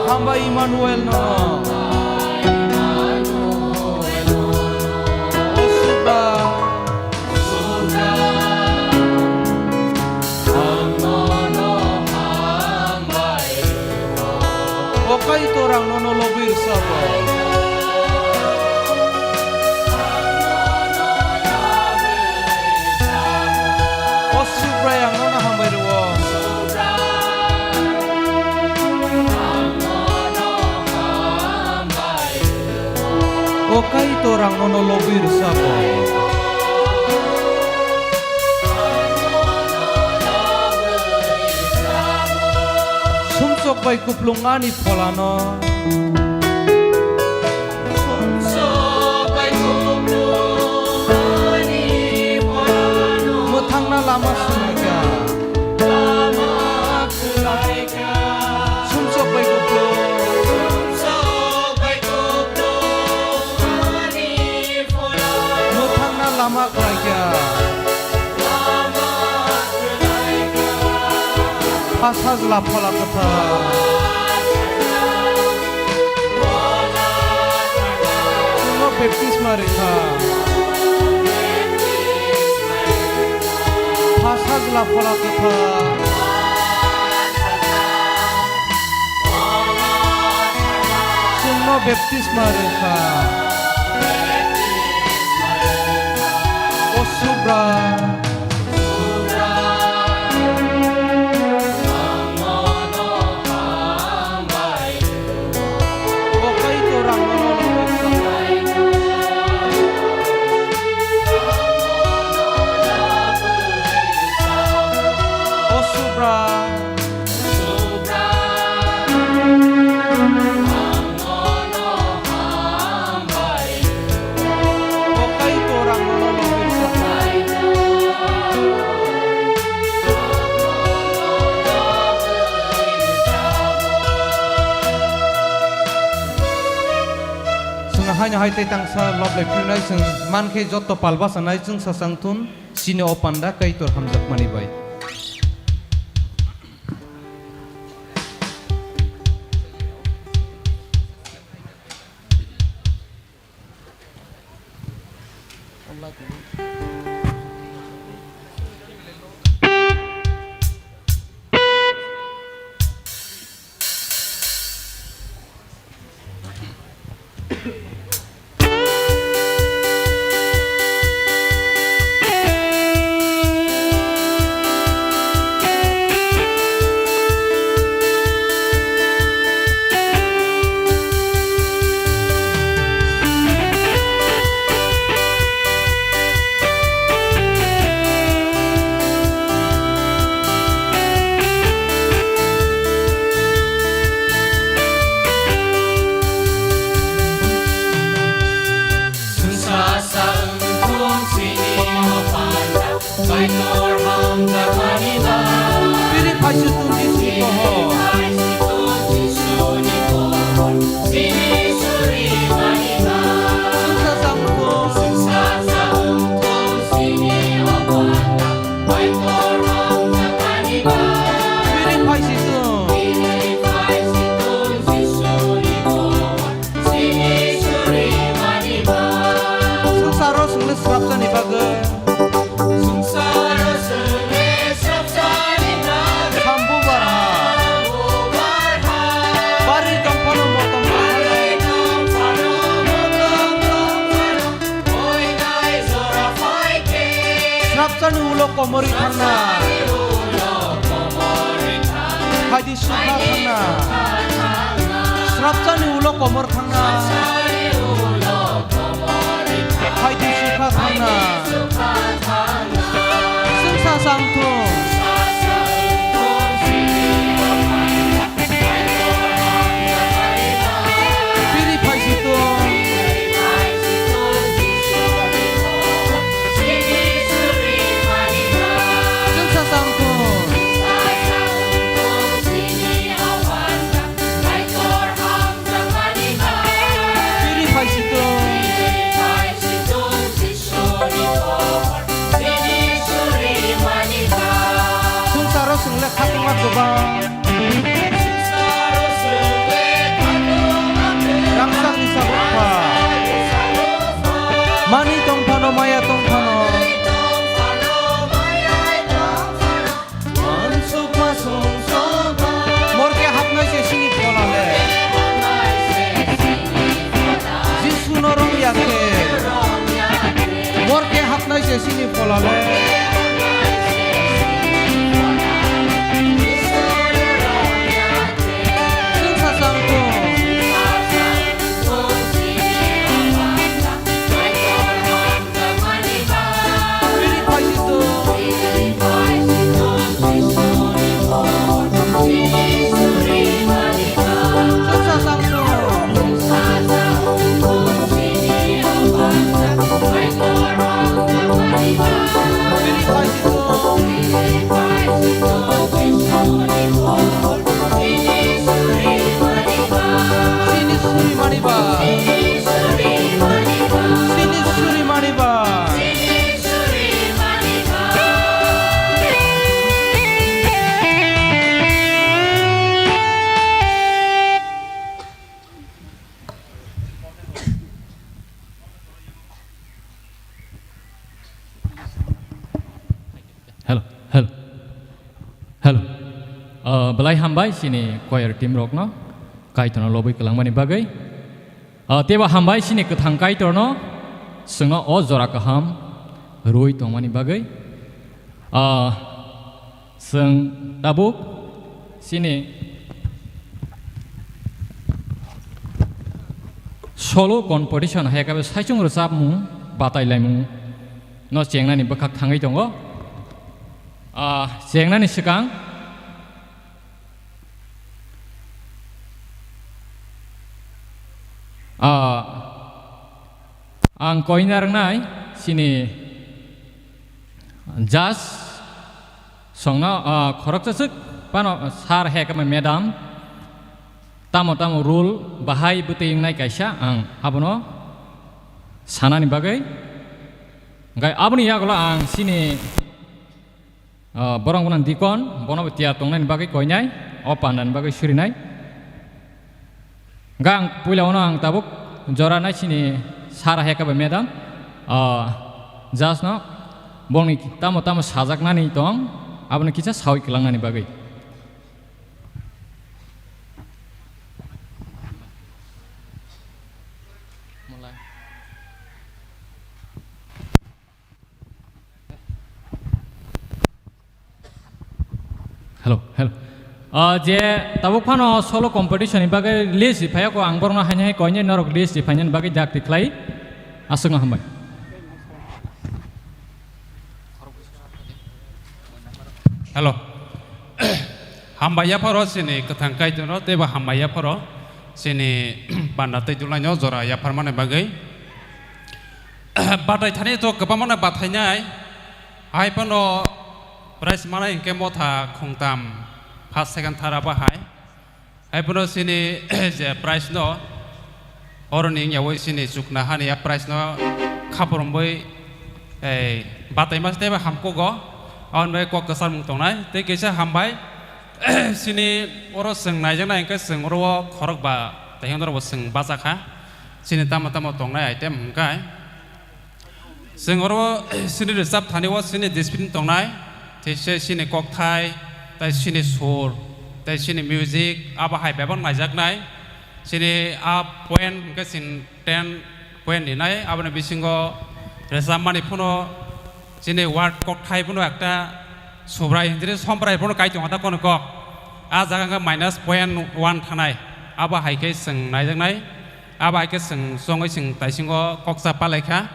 hambai Immanuel nono Okai torang nono lobir sabo Osubra yang nono hambai ruo Okai torang nono lobir sabo Sumsok bay kuplungani polano Mutang na lama sunaga Sumsok bay kuplung Mutang na lama kaya Pasaz la pola kata Suno baptisma reka Pasaz la pola kata Suno baptisma reka Osubra hanya hai tang sa lob le punai sing man khe jotto palba sanai chung sa sangtun sine opanda kai tor hamjak mani bai komori thangna haidi sukha thangna srapchani ulo komor thangna haidi sukha thangna sungsa sangtho piri phaisito hambai sini choir team rok no kaitorno lobui kelangmani bagai teba hambai sini kethang kaitorno sungno o jora kaham rui tongmani bagai sung tabuk sini solo competition hai kabe saicung resap mu batai lai mu no chengnani bakak thangai tongo chengnani sikang ang koinar nai sini jas songna khorok chasuk pano sar hai kabe madam tamo rule bahai buting nai kaisa ang abono sanani bagai gai aboni yagola ang sini borong bonan dikon bono tia tongnai bagai koinai opandan bagai surinai gang puila ono ang tabuk jora nai sini sara heka ba medam jas no boni tamo sajak nani tong aboni kicha sawi kelangnani bagai Hello. Je tabuk pano solo competition ni bagai list di payah ko angkor na hanya koinnya norok list di payah bagai jak diklai asung na hambai. Hello. Hambaya paro sini ketangkai tu no teba hambaya paro sini bandate julanya zora ya permane bagai. Batai thani tu kepamana batainya ai pano price mana yang kemotha khongtam first second thara bahai ai puno sini je price no oroning yawo sini sukna hani ya price no khaporombai batai mas teba hamko go on bai ko kasar mung tongnai te kesa hambai sini oro seng nai jang nai ka seng oro khorok ba tayong ro seng basakha sini tama tongnai item hungkai seng oro sini resap thani wa sini discipline tongnai Tese sini kokthai, tai sini sur, tai sini music, apa hai bebon majak nai, sini point ke sin 10 point ni nai, apa nabi singo resamani puno sini word kokthai puno ekta sobrai jadi somprai puno kai tong ata kono kok, jaga ke minus point 1 thanai, apa hai ke seng nai jak nai, apa hai ke seng songai sing tai singo koksa palai kha,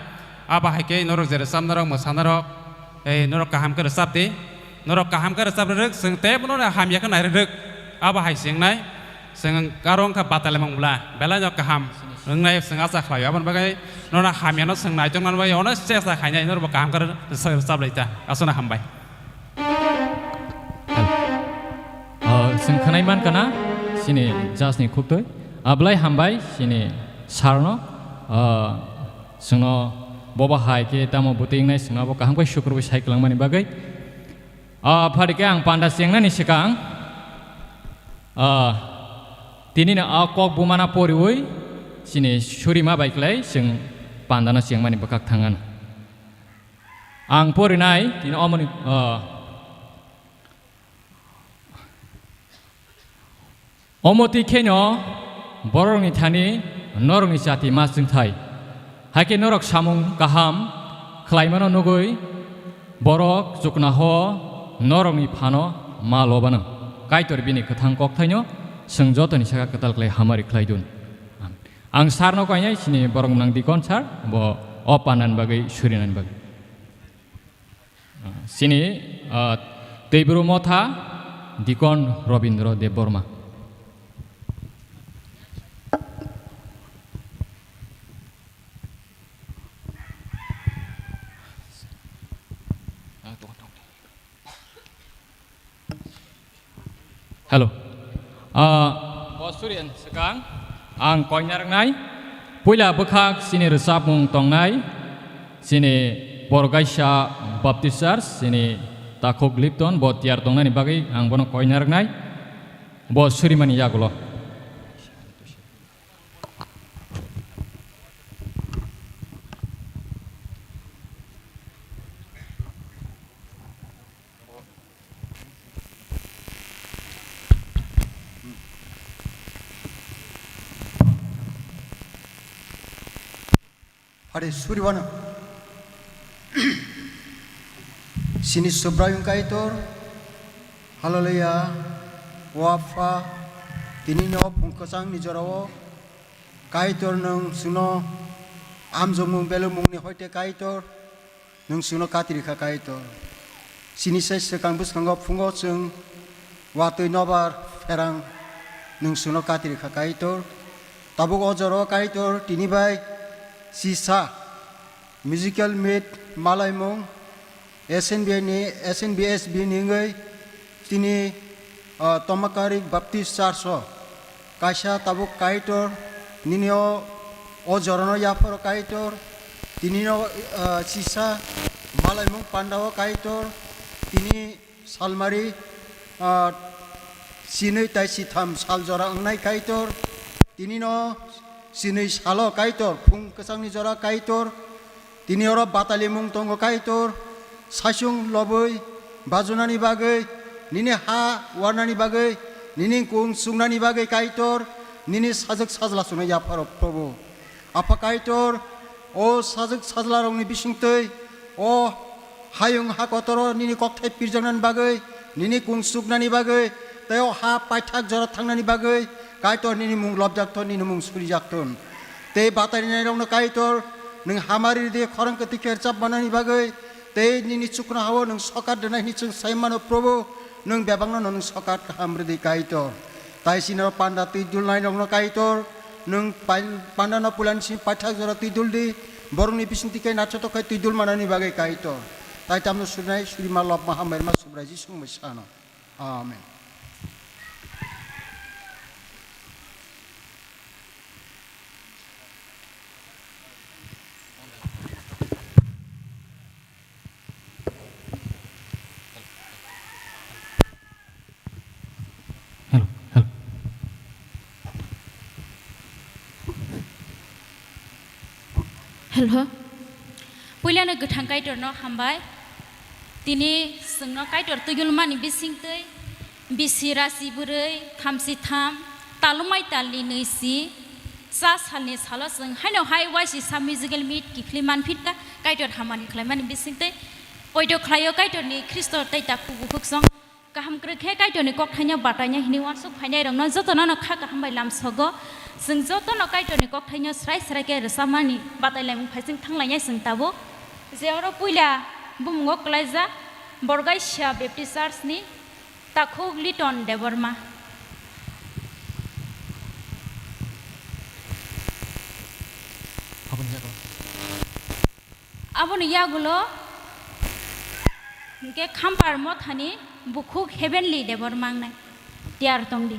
apa hai ke norok jere sam norok mosan norok norok kaham ke resap di norok kaham ke resap rek seng te puno ham ya ke nai rek apa hai sing nai seng karong ka batal emang bula bela nyok kaham reng nai seng asa khlai aban bagai norok ham ya no seng nai jong nan bai ono se sa khanya norok kaham ke resap lai ta asona ham bai seng khanai man kana sini jas ni khuptoi ablai ham bai sini sarno sengno boba hai ke tamo buting nai sengna bo kaham ko syukur wi sai kelang mani bagai phadi ke ang panda sengna ni sikang tini na akok bumana pori oi sini shuri ma baik lai seng panda na seng mani bakak tangan ang pori nai tini omoni omoti kenyo borong ni thani norong ni jati masung thai Hake norok samung kaham, klaimano nugui, borok jukna ho, norok ni pano, ma lobana. Kaitor bini ketang kok thaino, sengjoto ni saka ketal klai hamari klaidun. Ang sarno kanya sini borong nang di konser, bo opanan bagai surinan bagai. Sini Teburu Motha, Dikon Robindro de Borma. Hello. Bosurian sekarang ang koinar ngai puila bekak sini resap mung tong nai sini borgaisha baptisars sini takok lipton bot tiar tong nai bagai ang bono koinar ngai bosuri mani yagulo Hari Suriwana Sini Sobrayung Kaitor Hallelujah Wafa Tininyo Pungkosang Nijarawo Kaitor nung suno Amjong mung belo mung ni hoite Kaitor nung suno katirika Kaitor Sini say sekang bus kanggop fungo sung Watu nobar ferang nung suno katirika Kaitor Tabuk ojoro Kaitor tinibay Sisa Musical Meet Malay mong SNBS biningay tini Tomakarik Baptist Church Kaisha tabuk Kaitor ninyo ojorono yaporo Kaitor tinino Sisa Malay mong Pandawa Kaitor tini Salmari Sinay tay sitam saljora angnay Kaitor tinino Sinay salo Kaitor pung kesang ni jora Kaitor tini oro batali mung tongo Kaitor sasyung loboy bajunani bagai nini ha warnani bagai nini kung sungnani bagai Kaitor nini sajak sajla suna yaparo Prabhu apa Kaitor o sajak sajla rongni bisingtei o hayung hakotoro nini kokthai pirjangnan bagai nini kung sugnani bagai teo ha paithak jora thangnani bagai Kaitor nini mung lobjakton nini mung surijakton te batari nai rongno Kaitor nung hamari de khorang ketikir cap manani bagai te nini chukna hawo nung sokat denai ni chung saimano Prabhu nung bebangno nung sokat hamri de Kaitor tai sinaro panda tidul nai rongno Kaitor nung panda na pulan si paithak jora tidul di borong ni bisinti kai nachoto kai tidul manani bagai Kaitor tai tamno sunai surima lob mahamir mas subraji sung mesano amen. Hello. Puilana gethang Kaitor no hambai. Tini sungno Kaitor tuyul mani bisingtei. Bisirasi burai thamsi tham talumai tali neisi. Sa salni salo sung haino hai waisi sa musical meet kifliman fitka Kaitor hamani khlaimani bisingtei. Poido khlayo Kaitor ni Kristo tai taku bukuk song. Kaham krekhe Kaitor ni kok thanya batanya hini warsuk phainai rongno jotono no kha kahambai lamsogo. Sung jotono Kaitor ni kok thanya srai srai ke resamani batailai mung phaising thanglainya sung tabo. Zeoro puila bumngo klaija Borgai Shia Baptist Church ni Takhok Liton Deborma. Abon yagulo ke khampar mothani bukhuk heavenly Deborma nai tiar tongdi.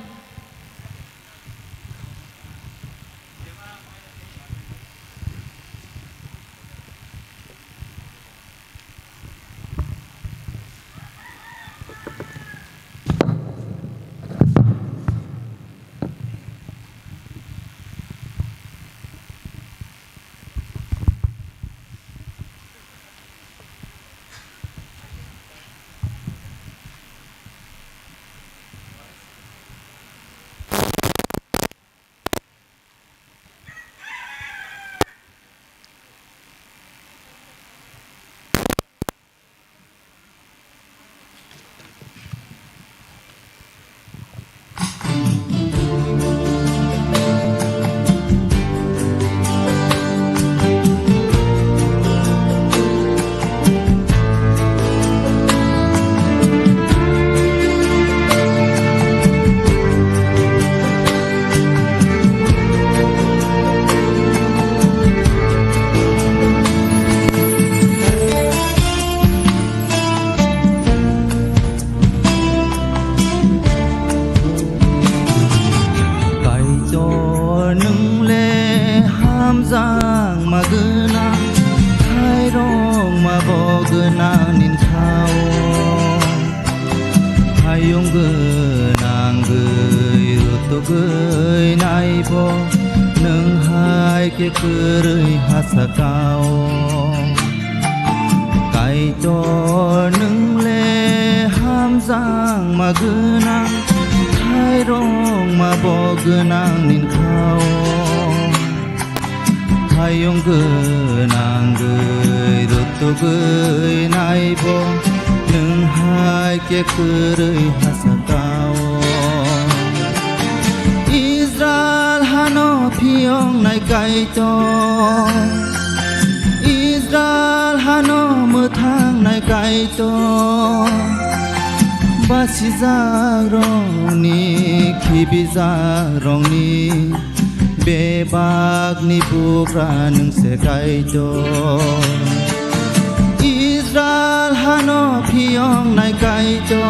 हायं गोनांगै रुतुगै नायबो नोंहाय केकोरै हासाकाव इज्राइल हानो फियं नाय गायतो इज्राइल हानो मोथां नाय गायतो बासिजारंनि खिबिजारंनि बेबागनि बुग्रा नोंसे गायतो इज्राइल हानो फियं नाय गायतो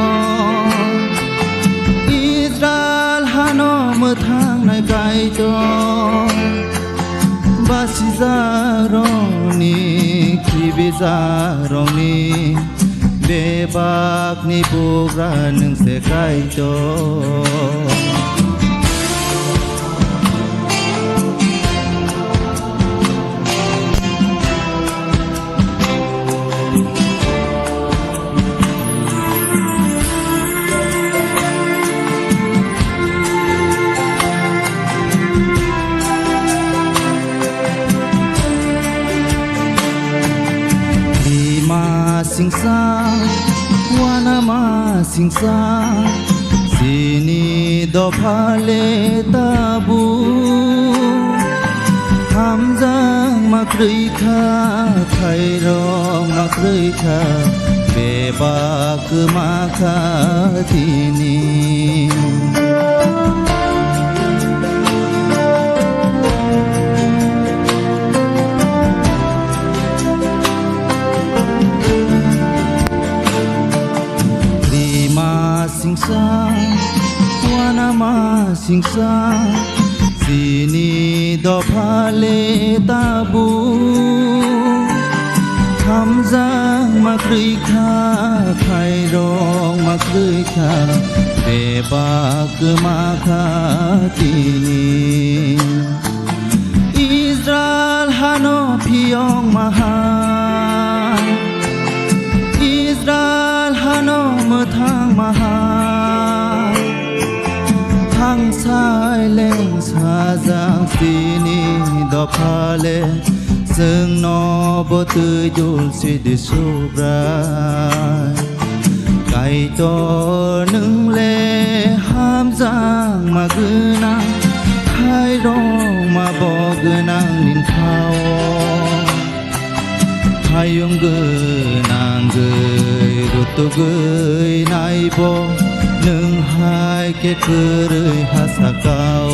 इज्राइल हानो मोथां नाय गायतो बासिजारंनि खिबिजारंनि बेबागनि बुग्रा नोंसे गायतो singsa wana ma singsa sini do phale tabu hamjang makrui kha khairong makrui kha beba kema kha tini singsa wana ma singsa sini do phale tabu hamjang makrui kha khairong makrui kha beba kema kha tini Israel hano phiyong maha Israel hano mothang maha thang sai leng sajang sini do phale sung no bo tươi dul si de subrai kai to nung le ham jang ma guna khai rong ma bo guna nin khao hayung गोनांगै रुतुगै नायबो नोंहाय केकोरै हासाकाव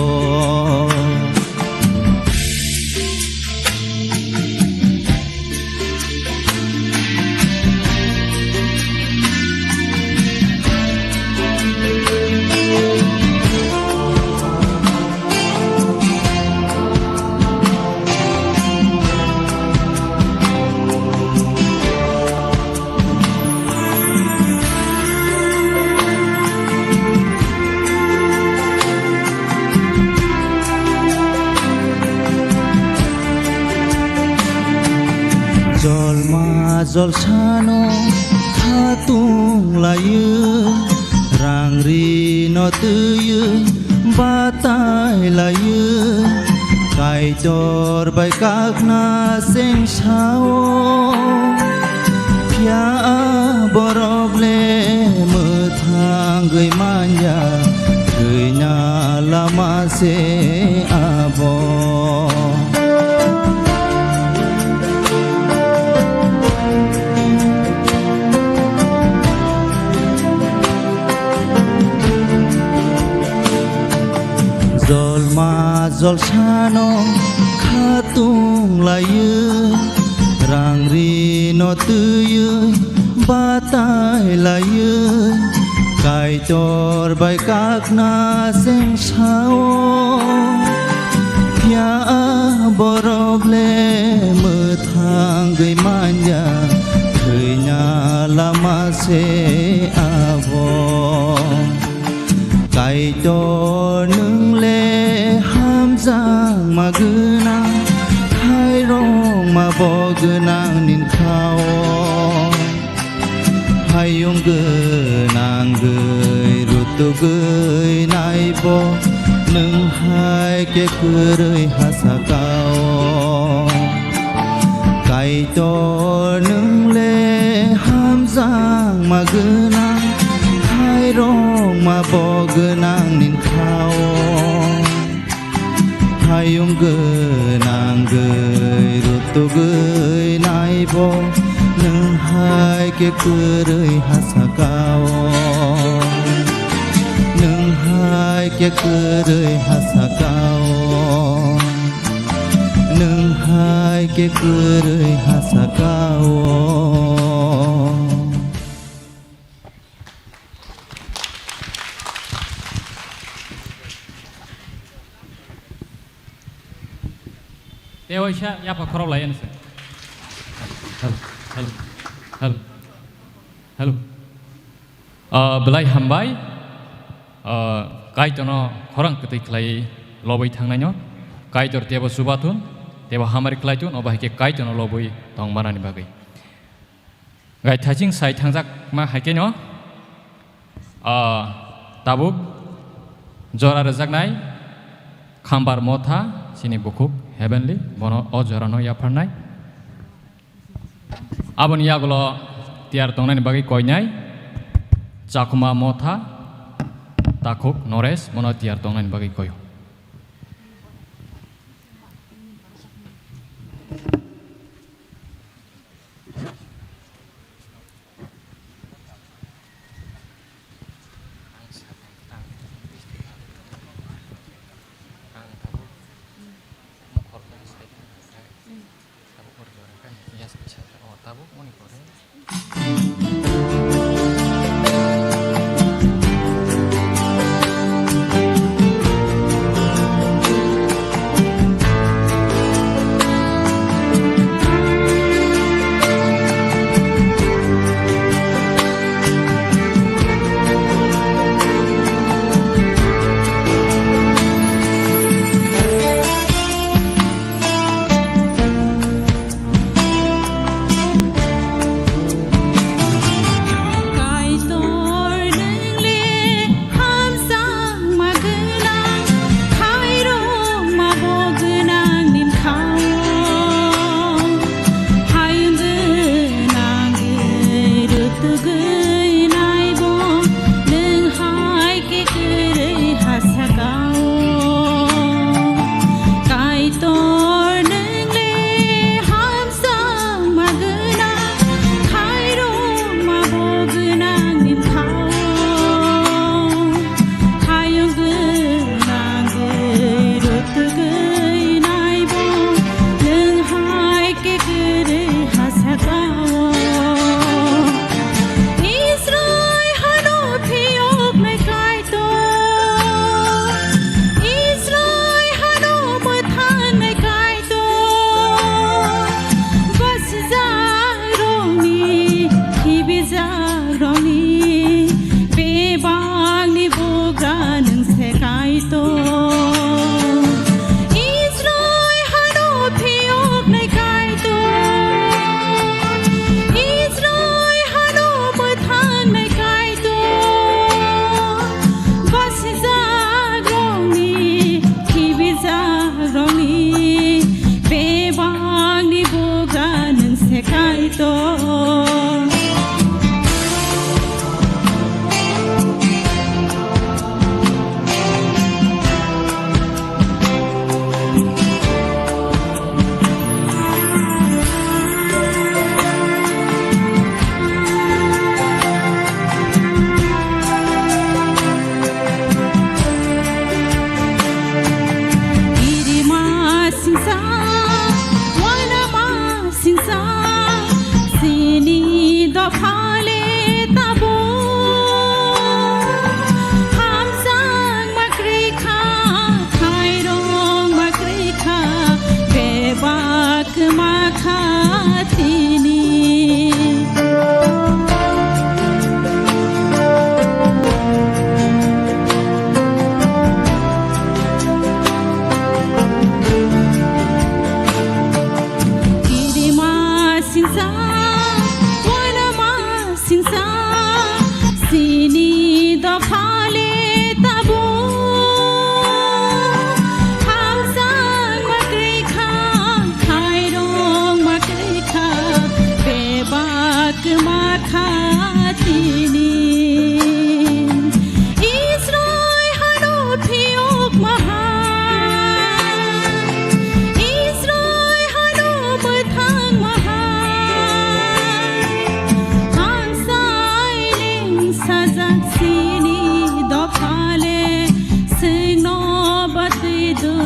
jolsano khatung layu rangri no tuyu batai layu kaitor bai kakna seng sao pia boroble muthang gei manja gei na lama se abo jolsano khatung layu rangri no tuyu batai layu kaitor bai kakna seng sao pia boroble muthang gei manja gei na lama se avo kaitor nung le hamjang ma gunang khairong ma bo gunang nin khao hayung गोनांगै रुतुगै नायबो नोंहाय केकोरै हासाकाव Kaitor nung le ham giang ma genang Hai rong ma bo genang nin khao Hayung genang gơi rutu gơi nai bo nung hai ke kerei hasakao nung hai ke kerei hasakao nung hai ke kerei hasakao Dewa Isya, ya apa korol layan sih? Halo. Belai hambai, kaitono korang ketik kelai lobai tangnanya, kaitor tiaba subatun, tiaba hamari kelai tun, obah ke kaitono lobai tong mana ni bagai. Gai tajing sai tangjak ma hakenyo, tabuk, jora rezak nai, kambar motha, sini bukuk, heavenly, bono o jorano ya pernai. Abon ya golo tiar tongna ni bagi koinai, cakuma motha, takuk nores, bono tiar tongna ni bagi koyo.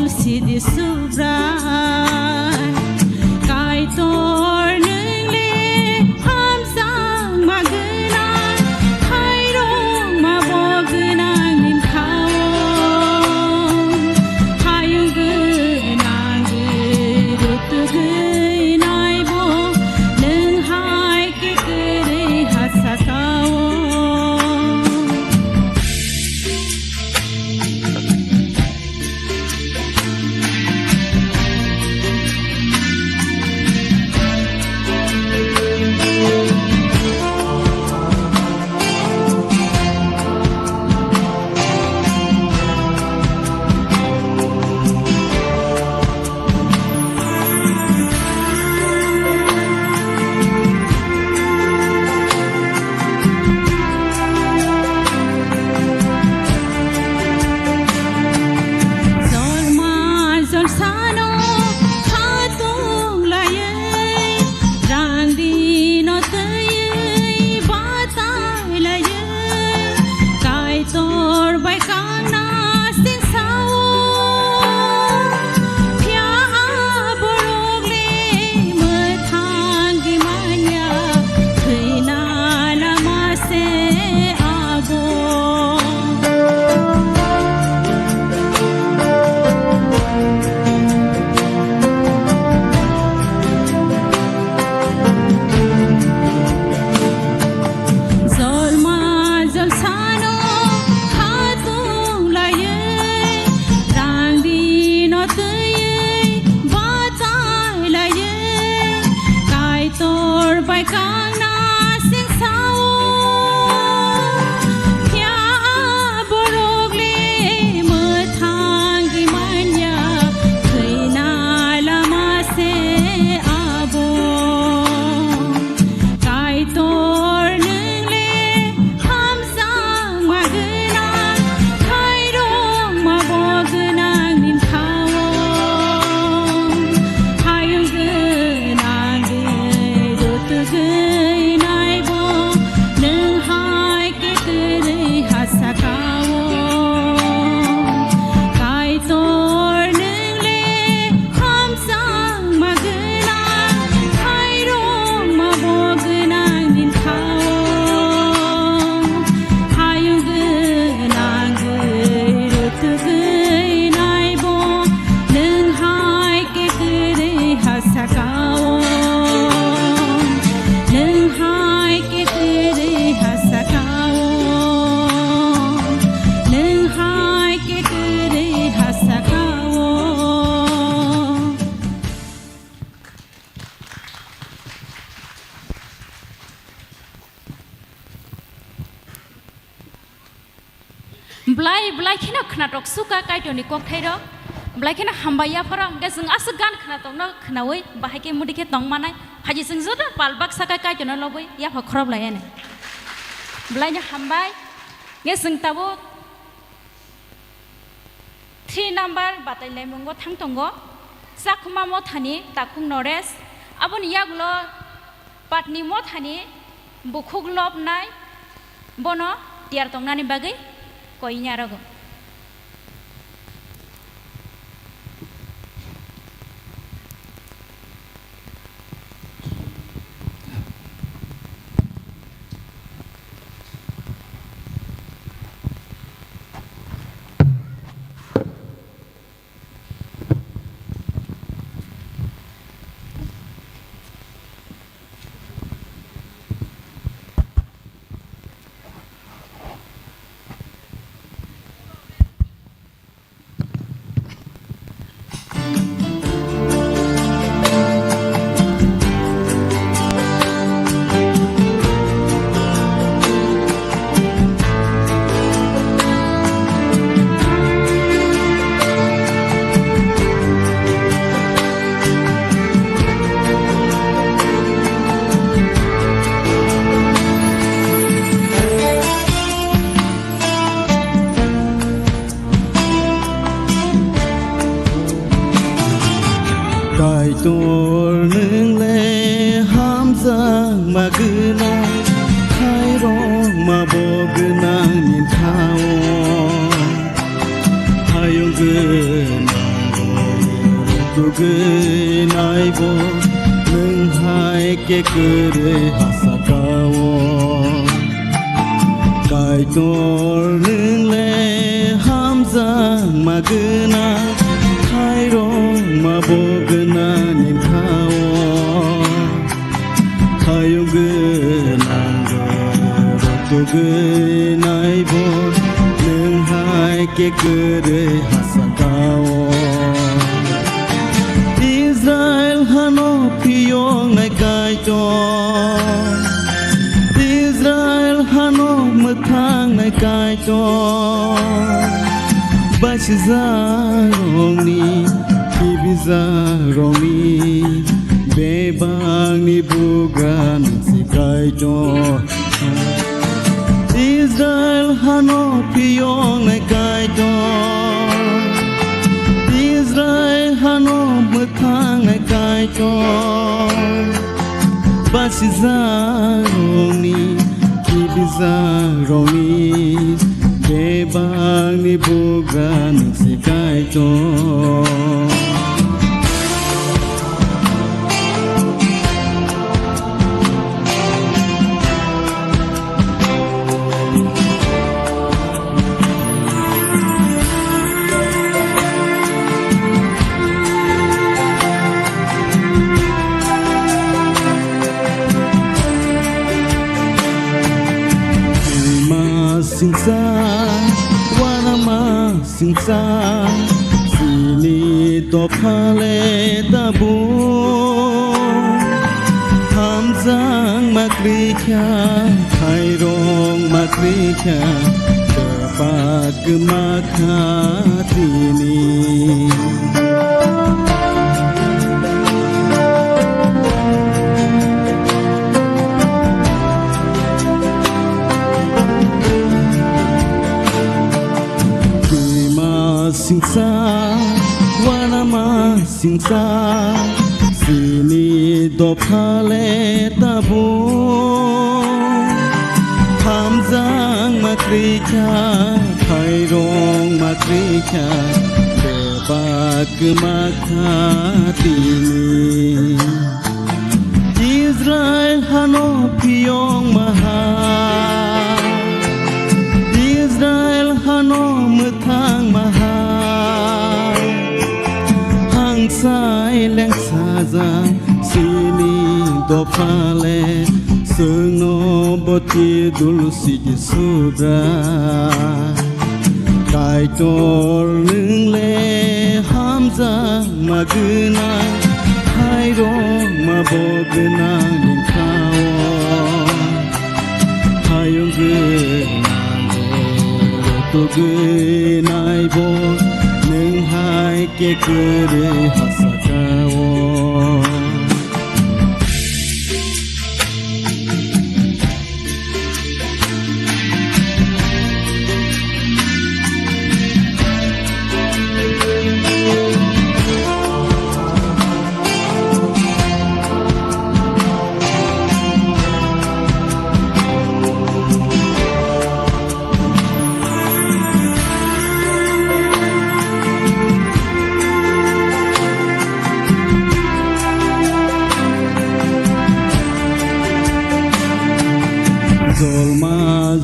mol sidi subrai kai tor nung le ham sang magna khai rong ma bogna nin khao hayung gu nang gu rut gu nai bo nung hai ke kere hasakao Blai kena kena tok suka kai to ni kok thairo blai kena hambaya farang ga jeng as gan kena tong na kena wei bahai ke mudi ke tong manai haji sing zoda palbak saka kai to na loboi ya phakhrab lai ane blai nya hambai ge sing tabo 3 number batai lai mungo thang tongo sakuma mo thani takung nores abon yaglo patni mo thani bukhug lob nai bono tiar tong nani bagai koinya rago Tur nương lệ ham giang mà cứ nang khai rong mà bo cứ nang nhìn thao hai ông cứ nang रुतुगै नायबो नोंहाय केकोरै हासागावो गायदर नोंले हामजां मागोना थाइरं माबगोना नेमखावो थायुगोनांगो रुतुगै नायबो नोंहाय केकोरै हासागावो Israel hano piyong na kaito Israel hano matang na kaito Basizarong ni Kibizarong ni Bebang ni bugan si kaito Israel hano piyong na kaito Israel hano matang na kaito Basizarong ni Kibizarong ni Bebang ni bugan si kaito Singsa, wana ma singsa, sini to phale tabu, hamzang makrikya, thairong makrikya, tepak makhatini. Singsa, wana ma singsa, sini do phale tabu, hamzang makrikya, thairong makrikya, tepak makhatini. Israel hano piyong maha, Israel hano matang maha. Sai leng saza sini do phale sungno boti dulsi subra kaitor nungle hamza magna hairo mabogna ninkao hayungge toge naibo nunghai kekoरै हासागावो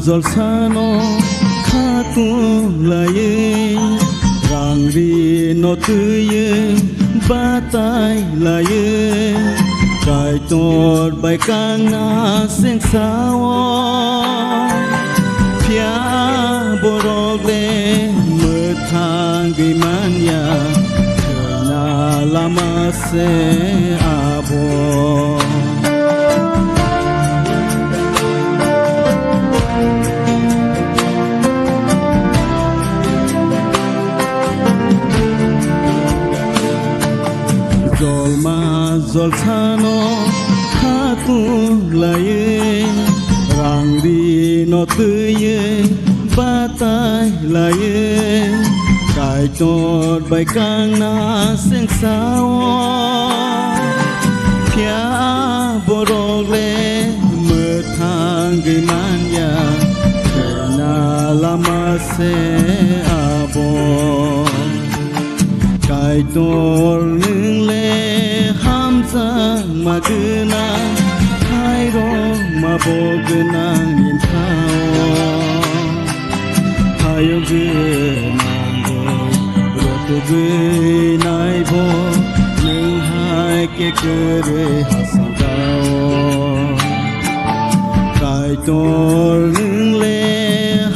Jolsano khatung laye rangri notuye batai laye kaitor baikang na sengsawo pia borogle methang gimanya kena lama se abo Jolsano khatung laye rangri notuye batai laye kaitor baikang na sengsawo pia borogle methang gimanya kena lama se abo kai Kaitor nung le hamsang magenang Kairong mabogenang nintao Hayo genang roto genay bo Nung hai ke kere hasangao Kaitor nung le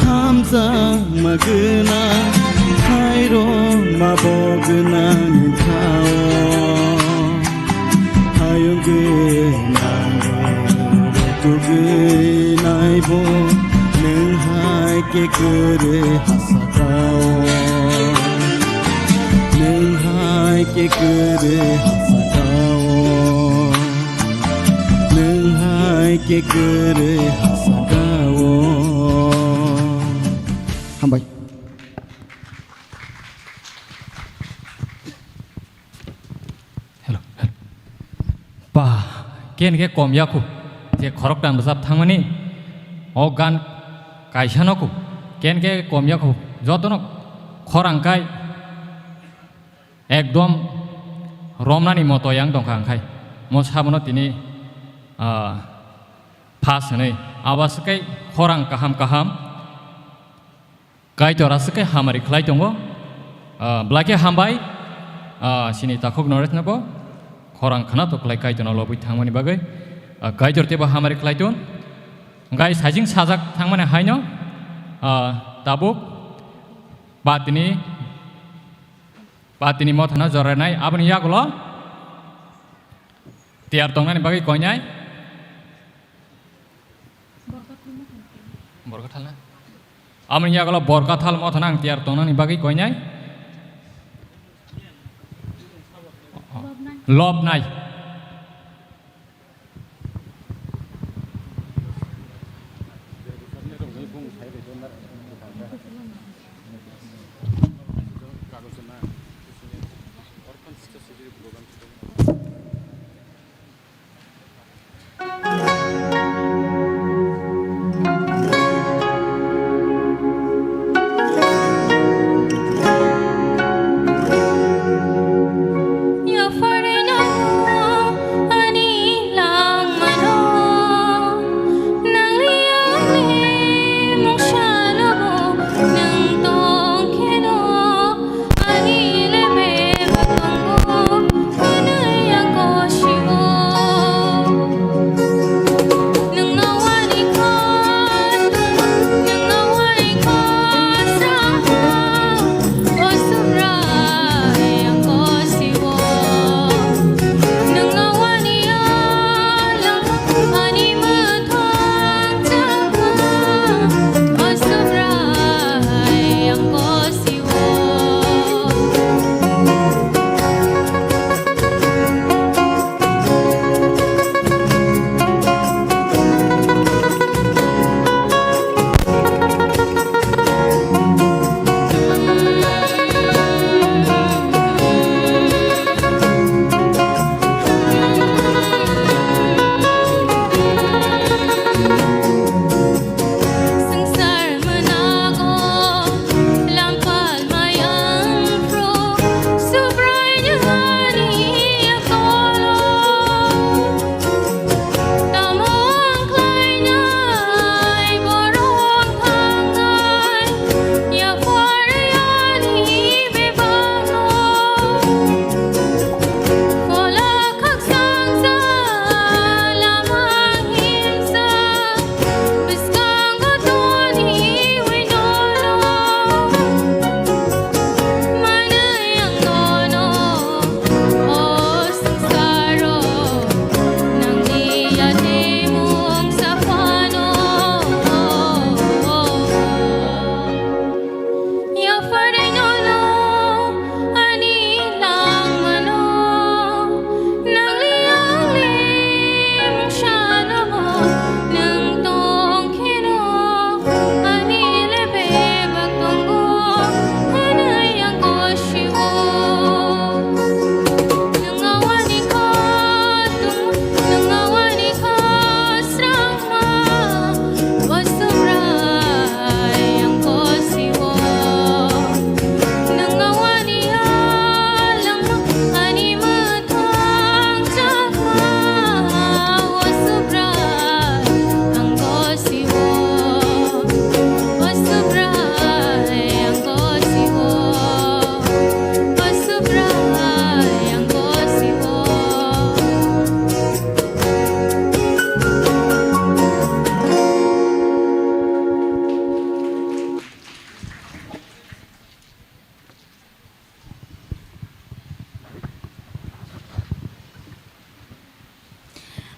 hamsang magenang Kairong mabogenang nintao Hayo genang roto genay bo Nung hai ke kere hasangao Nung hai ke kere hasangao Nung hai ke kere hasangao Hambay Ba, kian ke kom yaku, te khorok dan besap thangmani, ogan kaisanoku, kian ke kom yaku, jotono khorang kai, ekdom romnani moto yang dongkang kai, mosabono tini pas ne, awas kai khorang kaham, kai tora sekai hamari klai tongo, blake hambai, sini takok nores nabo. Orang kena tu kelai kaiton Allah bui thang mani bagai, kaitor tiba hamari kelaiton, gai sajing sajak thang mana haino, tabuk, bat ini mau thana joranai, abani ya gulo, tiar tongan bagai konyai, borkathal na, abani ya gulo borkathal mau thana tiar tongan bagai konyai. Lob nai Ya farina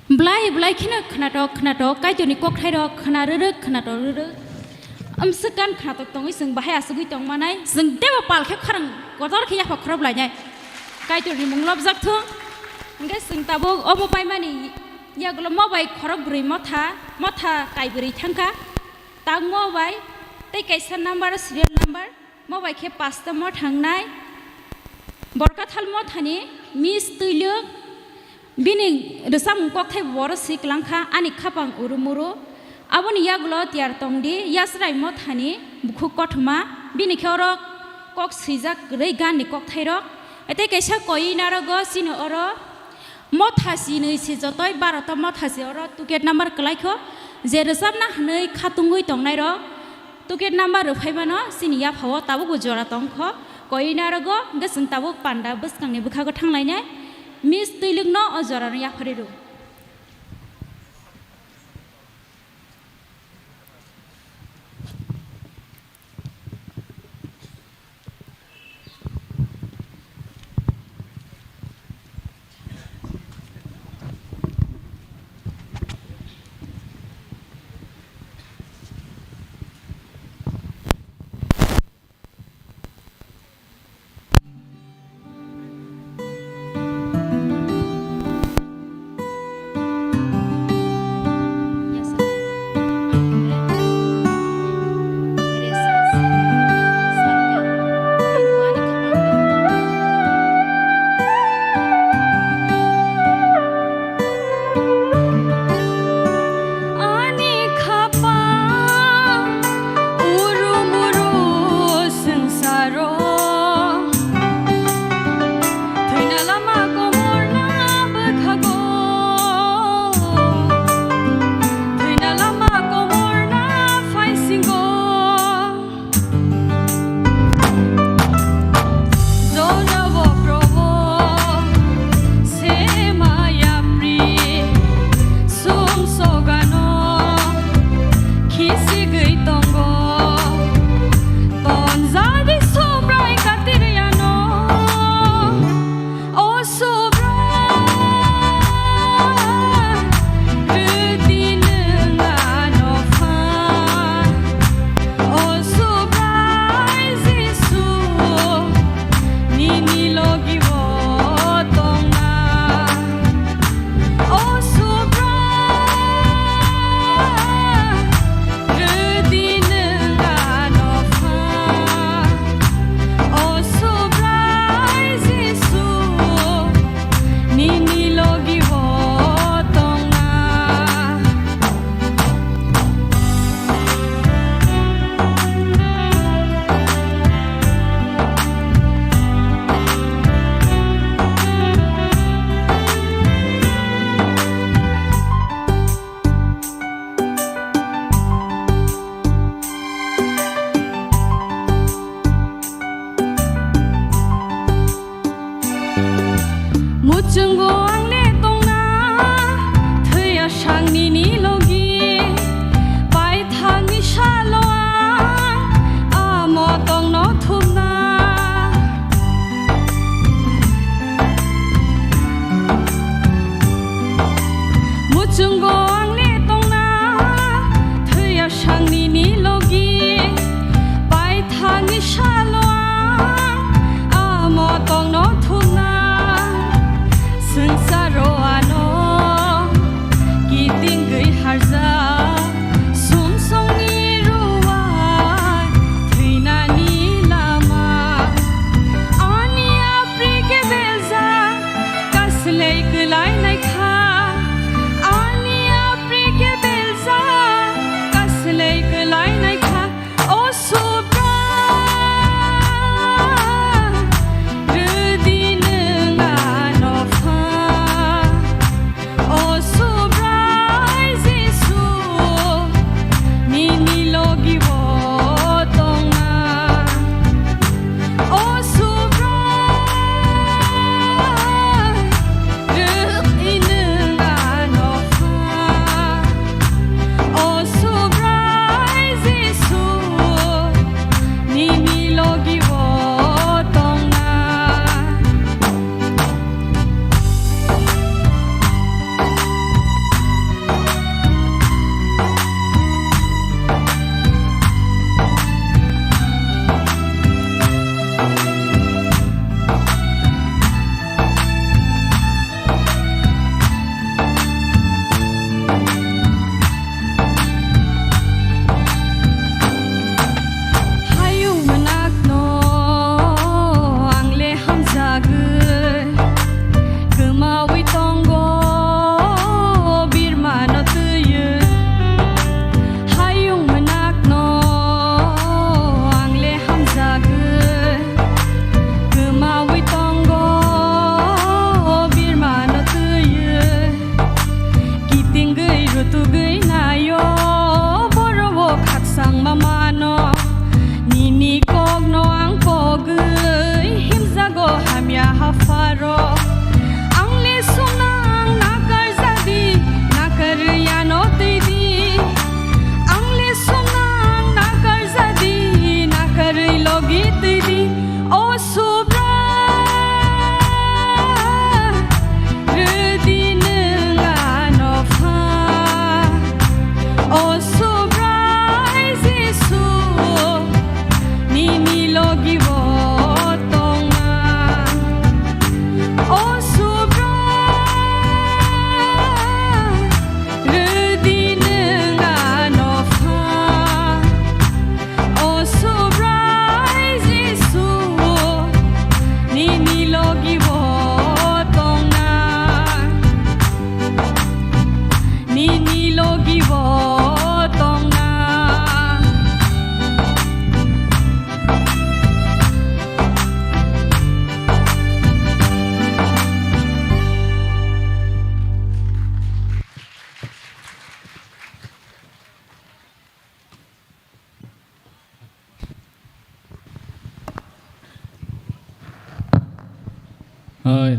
Blai kena kena kai tu ni kok thai ro kena rere sekan kena tong sing bahaya segui tong manai sing dewa pal khe kharang kotor khia phak khrab lai nyai kai tu ni munglop jak thu ngai sing tabo omo pai mani ya glo mobile khorok bri motha kai bri thangka tang mobile tei kaisa number serial number mobile khe pasta mo thangnai borka thal mo thani mis tuiluk bini resam kok thai bor siklangkha ani khapang urumuru aboni yagulo tiar tongdi yasrai mo thani bukhu kothma bini khorok kok sijak rei gan ni kok thairok ete kaisa koi narago sino oro mothasi nei se jotoi 12 ta mothasi oro tuket number klaikho je resam na nei khatungui tongnai ro tuket number phaimano sini ya phawo tabu go jora tongkho koi narago gesung tabu panda buskangni bukhago thanglainai Miss Tuilungno ojorano ya phariru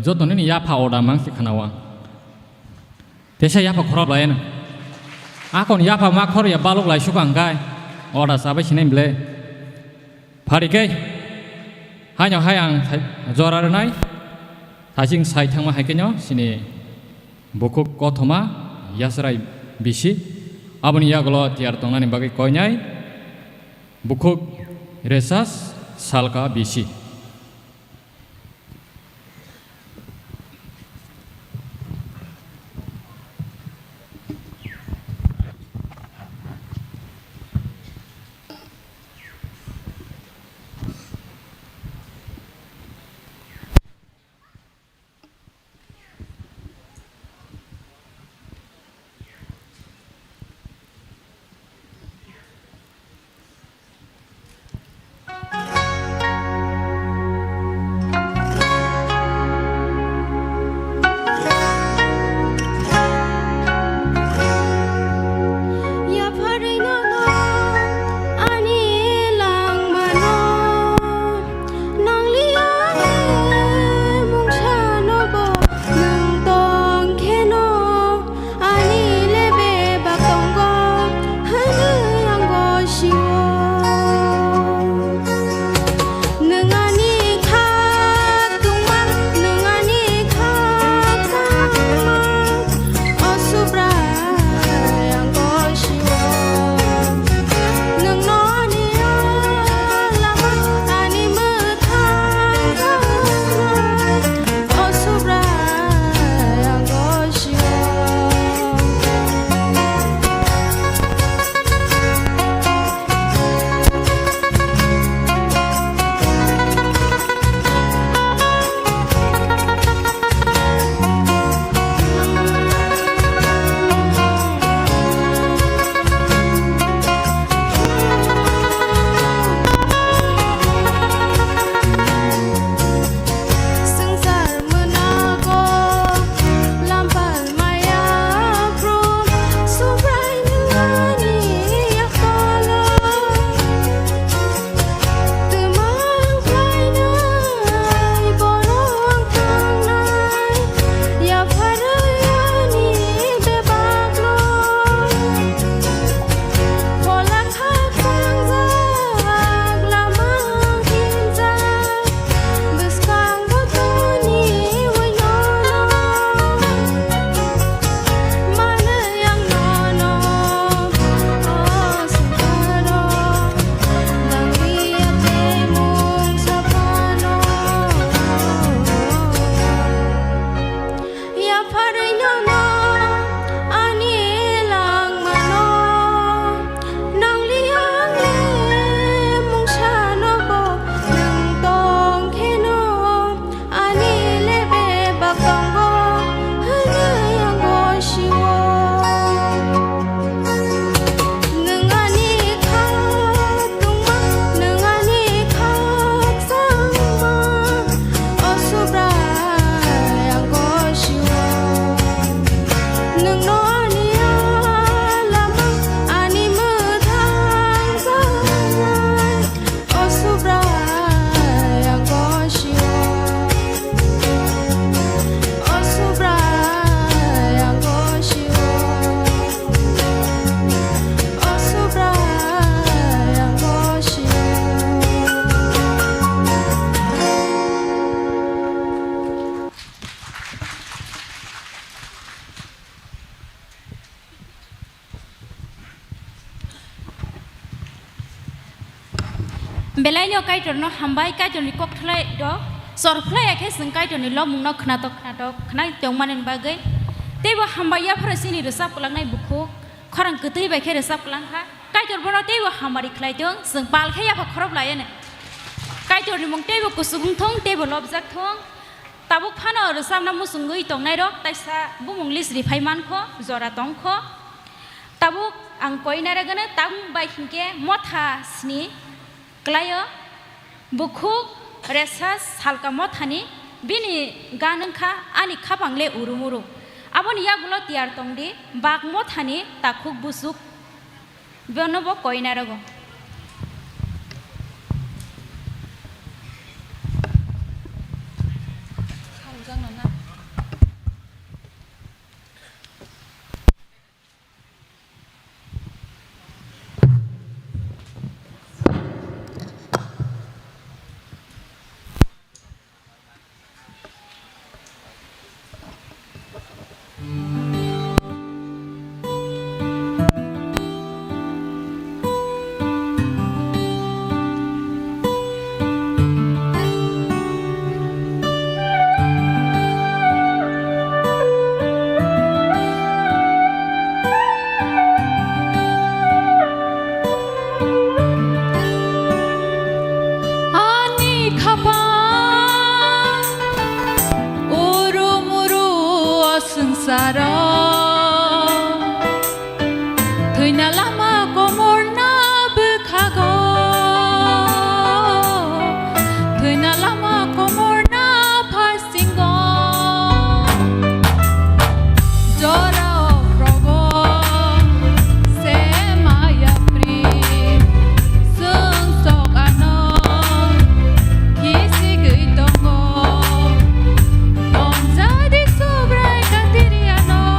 joto ni ya pa oda mang si khanawa tesa ya pa khorab lai na akon ya pa ma khor ya balok lai sukang gai oda sabai sinai ble phari ke hayo hayang jora nai thajing sai thangma haikenyo sini bukuk kothoma yasrai bisi aboni yagolo tiar tongani bagai koinai bukuk resas salka bisi Belai kai torno hambai kai torni kok thlai do sor thlai ke sing kai torni lo mungno khna to khna jong manen bagai tebo hambai ya phrasini resap pulang nai buku khorang ketui bai ke resap pulang ha kai tor bono tebo hamari khlai jong sing pal khe ya khorop lai ne kai torni mung tebo kusung thong tebo lob jak thong tabuk phano resap na musungui tong nai ro taisa bumung lis ri phaiman kho jora tong kho tabuk ang koina ragana tang bai hingke motha sni Klayo buku resas halka mothani bini ganengka ani khapangle urumuru aboni yagulo tiar tongdi bak mothani takuk busuk bonobo koinarago मोजां नङा Thina lama komorna bukhago Thina lama komorna pasingo Jora progo se maya pri sung sok ano kisi gui tongo On jadi sobrai katiriano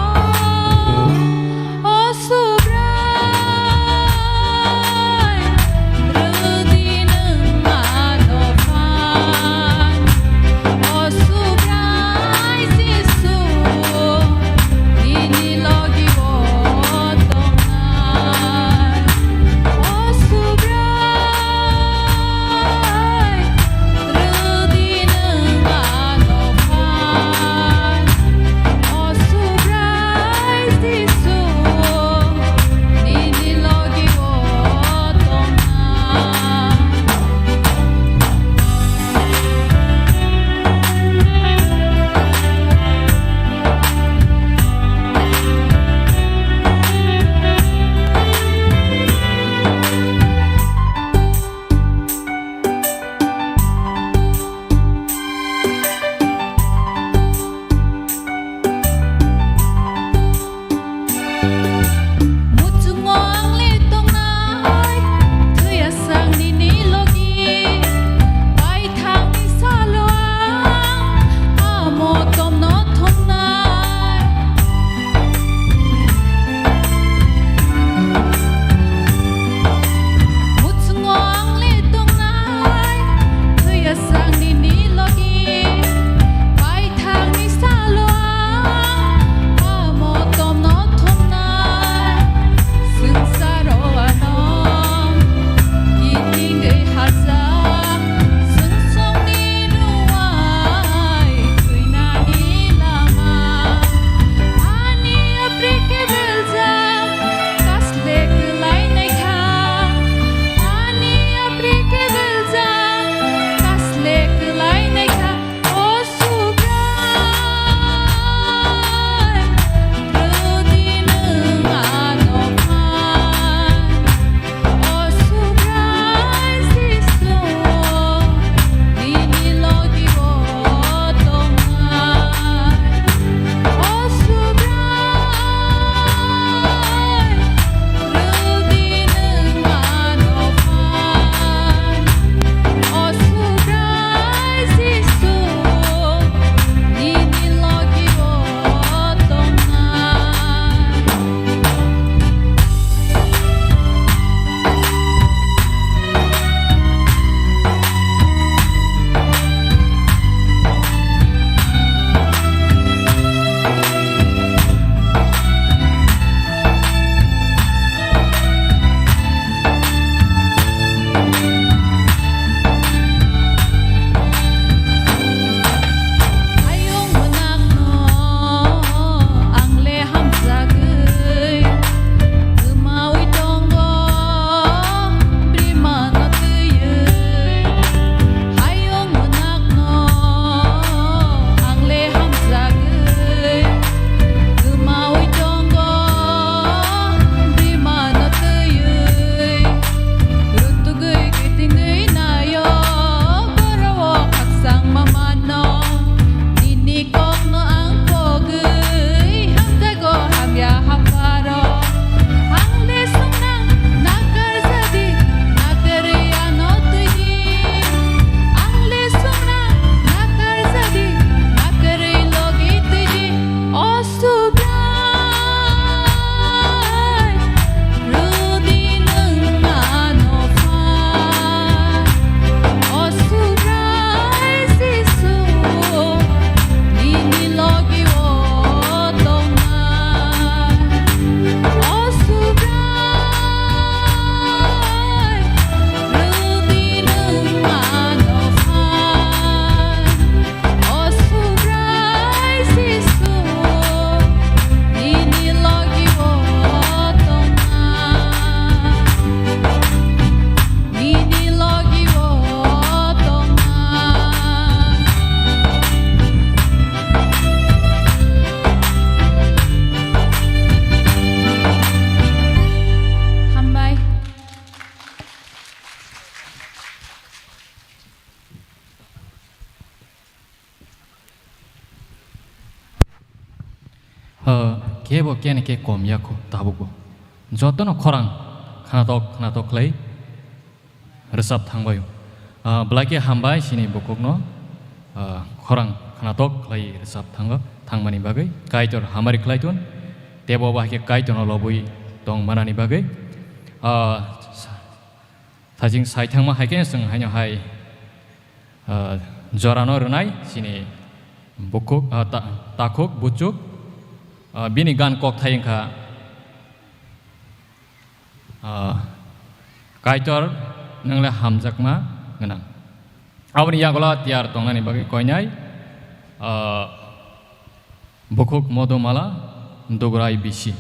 kebo kene ke kom yako tabugo jotono khorang khanatok lei resap thangbayo blake hambai sini bokokno khorang khanatok lei resap thangmani bagai kaitor hamari klaitun tebo bahke kaitor lobui tong manani bagai thajing sai thangma haike sung haino hai jorano runai sini bokok takok bucuk bini gan kok thayengkha kaitor nangla hamjakma ganang aboni yagola tiar tongnani bagai koinai bokok modomala dogorai bisi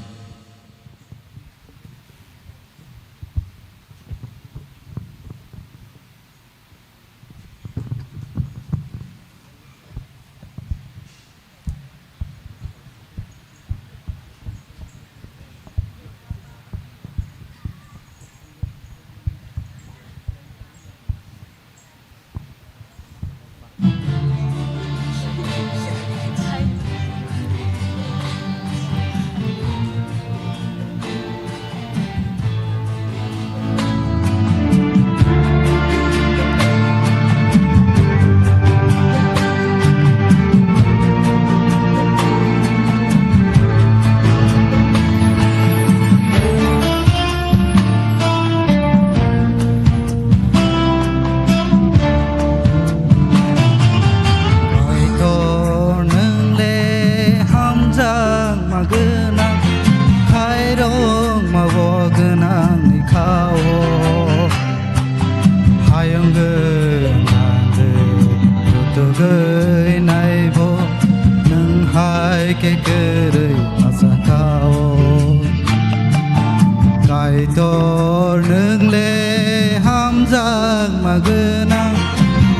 Kaitor nâng le ham giang mà gânang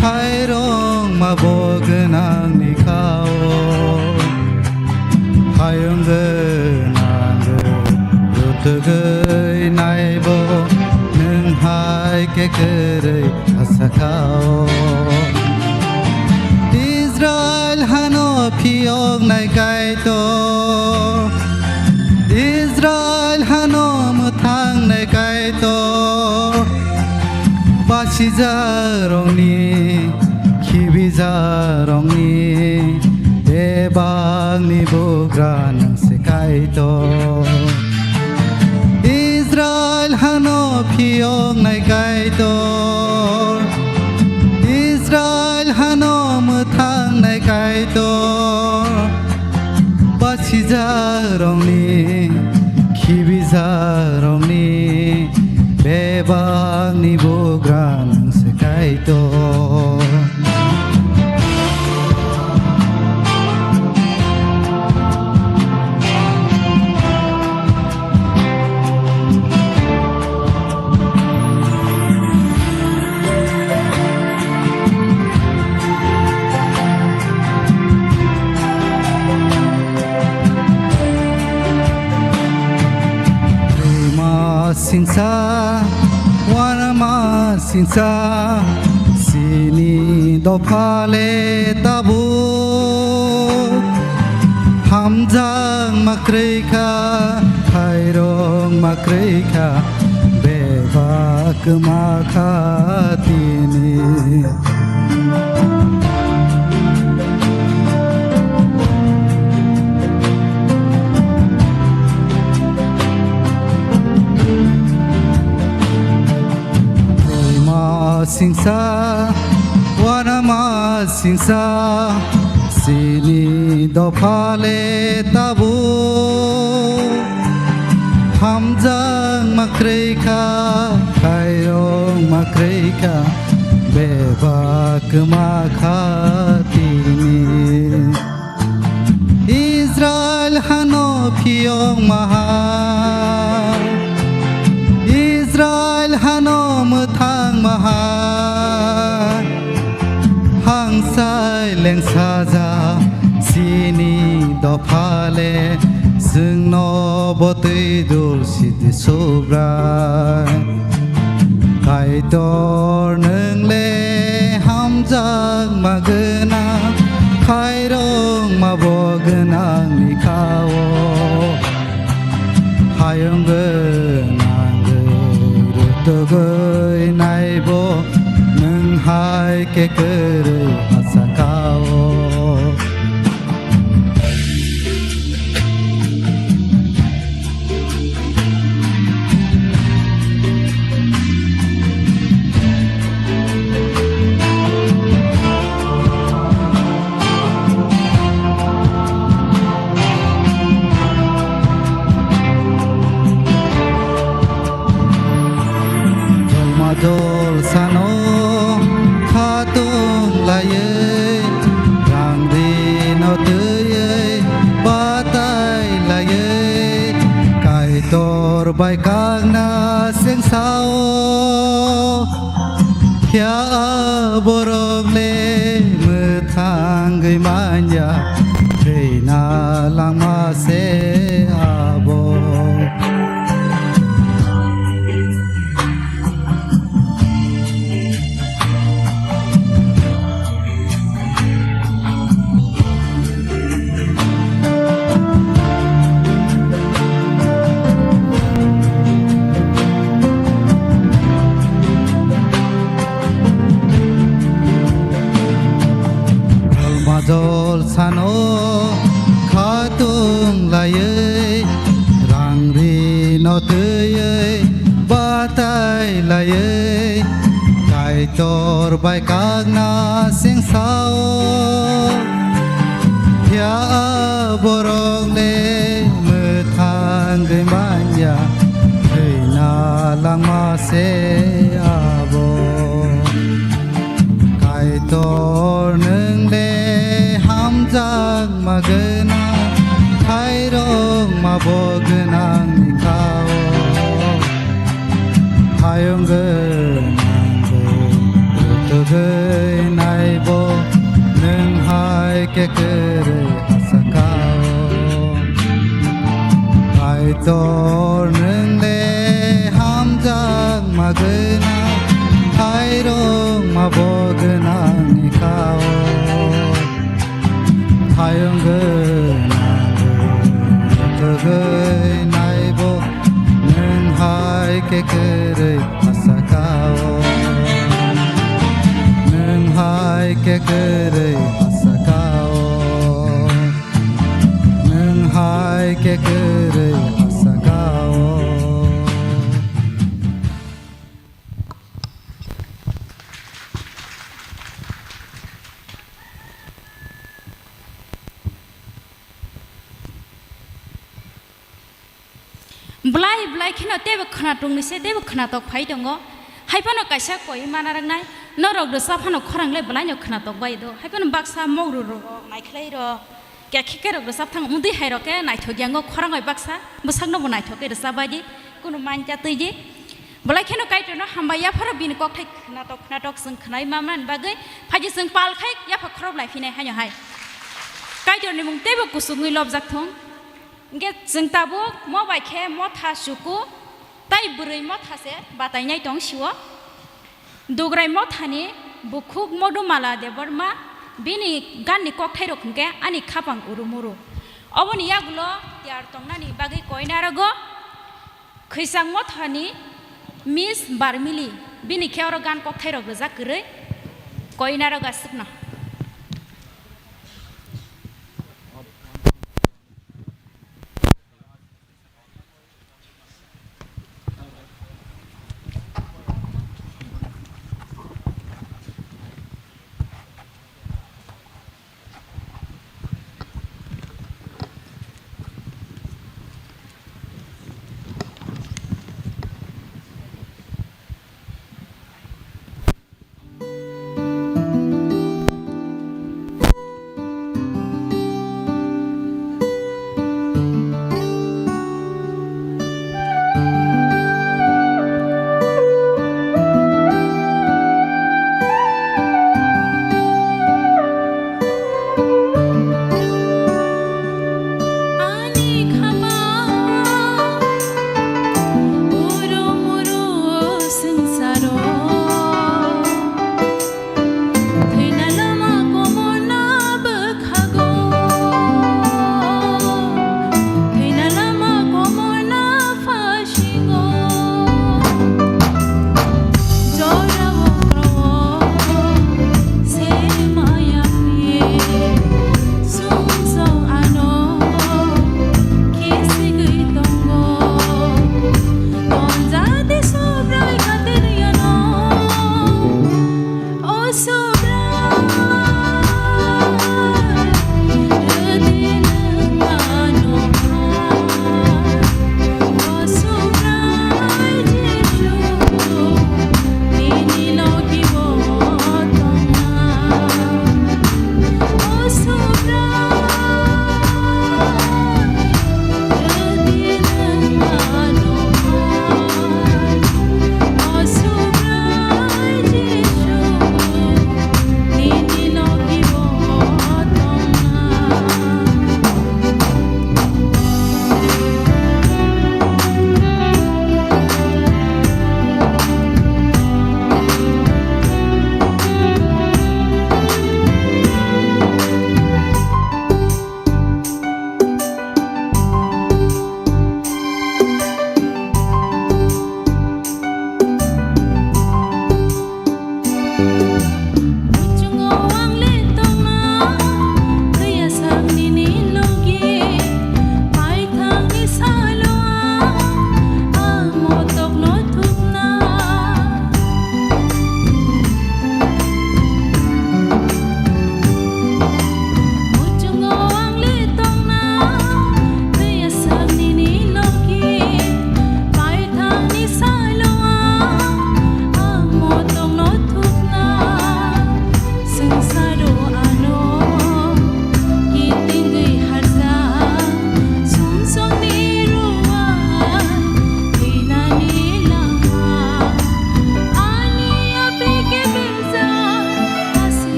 khai rong mà bo gânang ni khao khai ông gânang rut gơi nai bo nâng hai ke kere asa khao Israel hano phiong nai kaitor Israel hanom thang nei kai to basi jarong ni khibi jarong ni de bang ni bogran se kai to Israel hano phiong nei kai to Israel hanom thang nei kai to basi jarong ni khibi jarong ni bebang ni bogran sekai to sinsa wanama sinsa sini do phale tabu hamjang makreika khairong makreika beba kema khatini sinsa wanama sinsa sini do phale tabu hamjang makreika khairong makreika beba kema khatini Israel hano phiong maha Israel hanom thang maha hang sai leng saja sini do phale sung no botei dul sit sobra kaitor neng le ham jang magana khairong ma bognang ni khao Tugay naibo nang hai ke kere asakao Dol sano khatung laye rang di no tuye batai laye kai tor bai kang na seng sao kya borok le mu thang gai manya reina lang ma se abo Dol sano khatung laye rang ri no tuye batai laye kai tor bai kag na sing sao ya borong le mu thang gai manya hei na lang ma se abo kai tor neng le jak magena hai rong ma bogenang nikao hayong genang tugai nai bo neng hai ke kere asakao hai tor neng le ham jak magena hai rong ma bogenang nikao hayong genang tugai nai bo neng hai ke kere asakao neng hai ke kere asakao neng hai ke kere asakao Blai kena tebe khana tung ni se tebe khana tok phai dongo haipano kaisa koi manarang nai norok do saphano khorang le blai no khana tok bai do haipano baksa mogru ro nai khlai ro kya khike ro sap thang mundi hai ro ke nai thogiango khorang oi baksa busak no nai thoke ro sabaji kuno manja tui ji blai keno kai to no hamba ya phara bin kok thai khana tok sing khnai maman bagai phaji sing pal khai ya pha khrob lai phine hayo hai kai to ni mung tebe kusungui lob jak thong Nge jeng tabuk mo bai khe mo tha suku tai burui mo tha se batai nai tong siwo dugrai mo thani bukhuk modu mala de borma bini ganni kok thai rok ke ani khapang urumuru oboni yagulo tiar tongnani bagi koina rago khisang mo thani miss barmili bini kheoro gan kok thai rok ja kurei koina raga sukna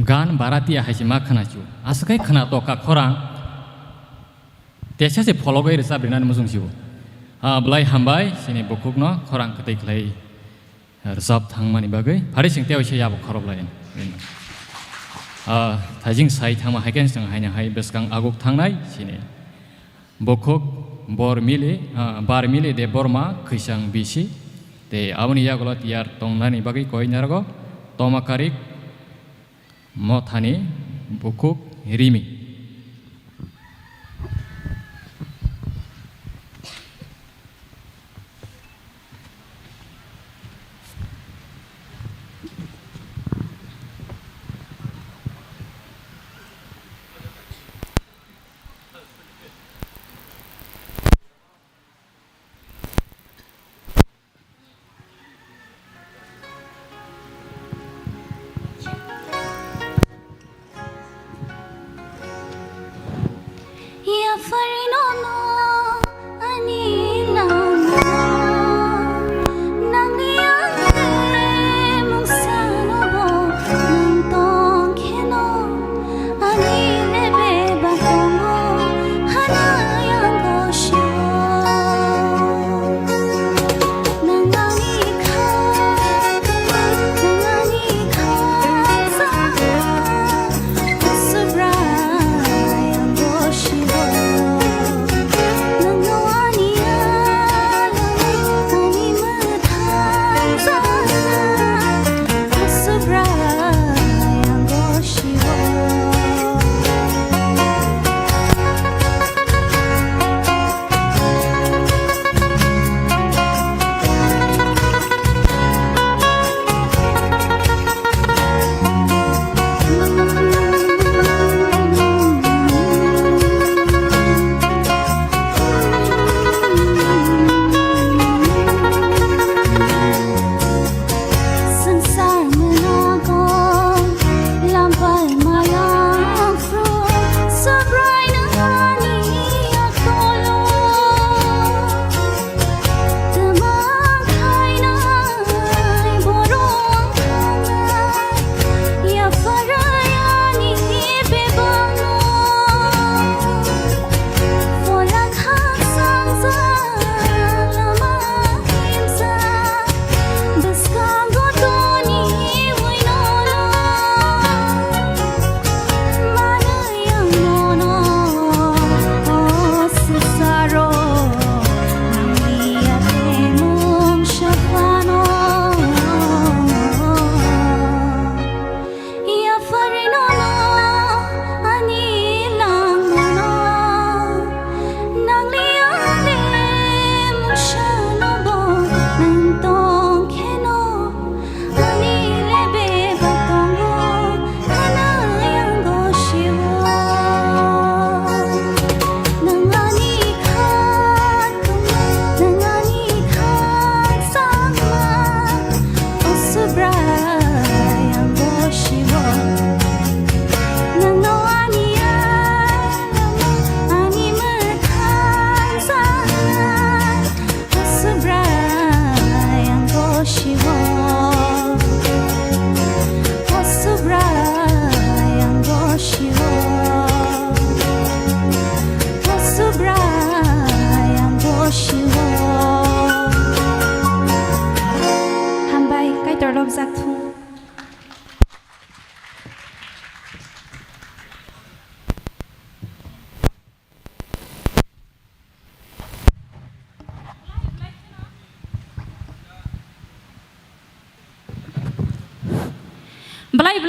gan baratia hai ma khana chu askai khana to ka khorang tesa se follow gai resa brinan musung chu blai hambai sini bukuk no khorang ketai klai resap thangmani bagai hari sing teo se ya bu khorob lain thajing sai thangma haiken sang haina hai beskang aguk thangnai sini bukuk bar mili de borma khisang bisi te aboni yagolot yar tongnani bagai koi narago tomakarik mothani bukuk rimi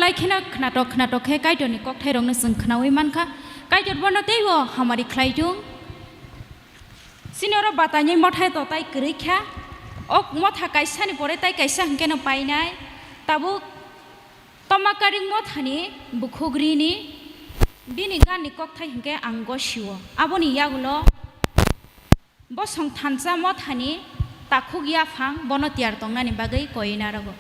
Belai kena kena he kai doni kok thai rong na sung khnawi man kha kai jot bon te wo hamari khlai jung sinora batanye mothai to tai kri kha ok motha kaisa ni pore tai kaisa hingke na painai tabu tomakaring mothani bukhugri ni bini gani kok thai hingke ango shiwo aboni yagulo bosong thansa mothani takhugya phang bono tiar tongnani bagai koina rago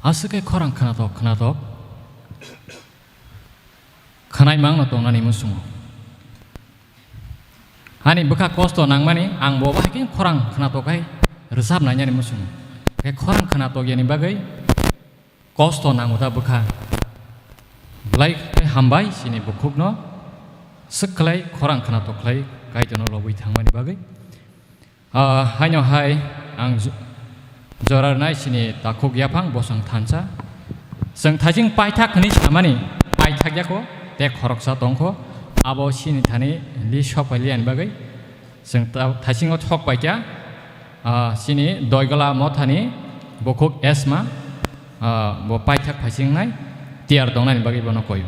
asake korang kenatok kenai mang no nani musungo hani beka kosto nang mani ang bawa hakin korang kenatok kai resap nanya ni musungo kayak korang kenatok yani bagai kosto nang uta beka belai kai hambai sini bukuk no sekelai korang kenatok kai kai jono lobui thangmani bagai hanya hai ang jorar nai sini takuk yapang bosang tanca seng tajing paithak kini samani paithak jako te khoroksa tongko abo sini thani li shopalian bagai seng thasingo thok paikya sini doigala mo thani bokuk esma bo paithak phasing nai tiar dongnani bagai bono koyu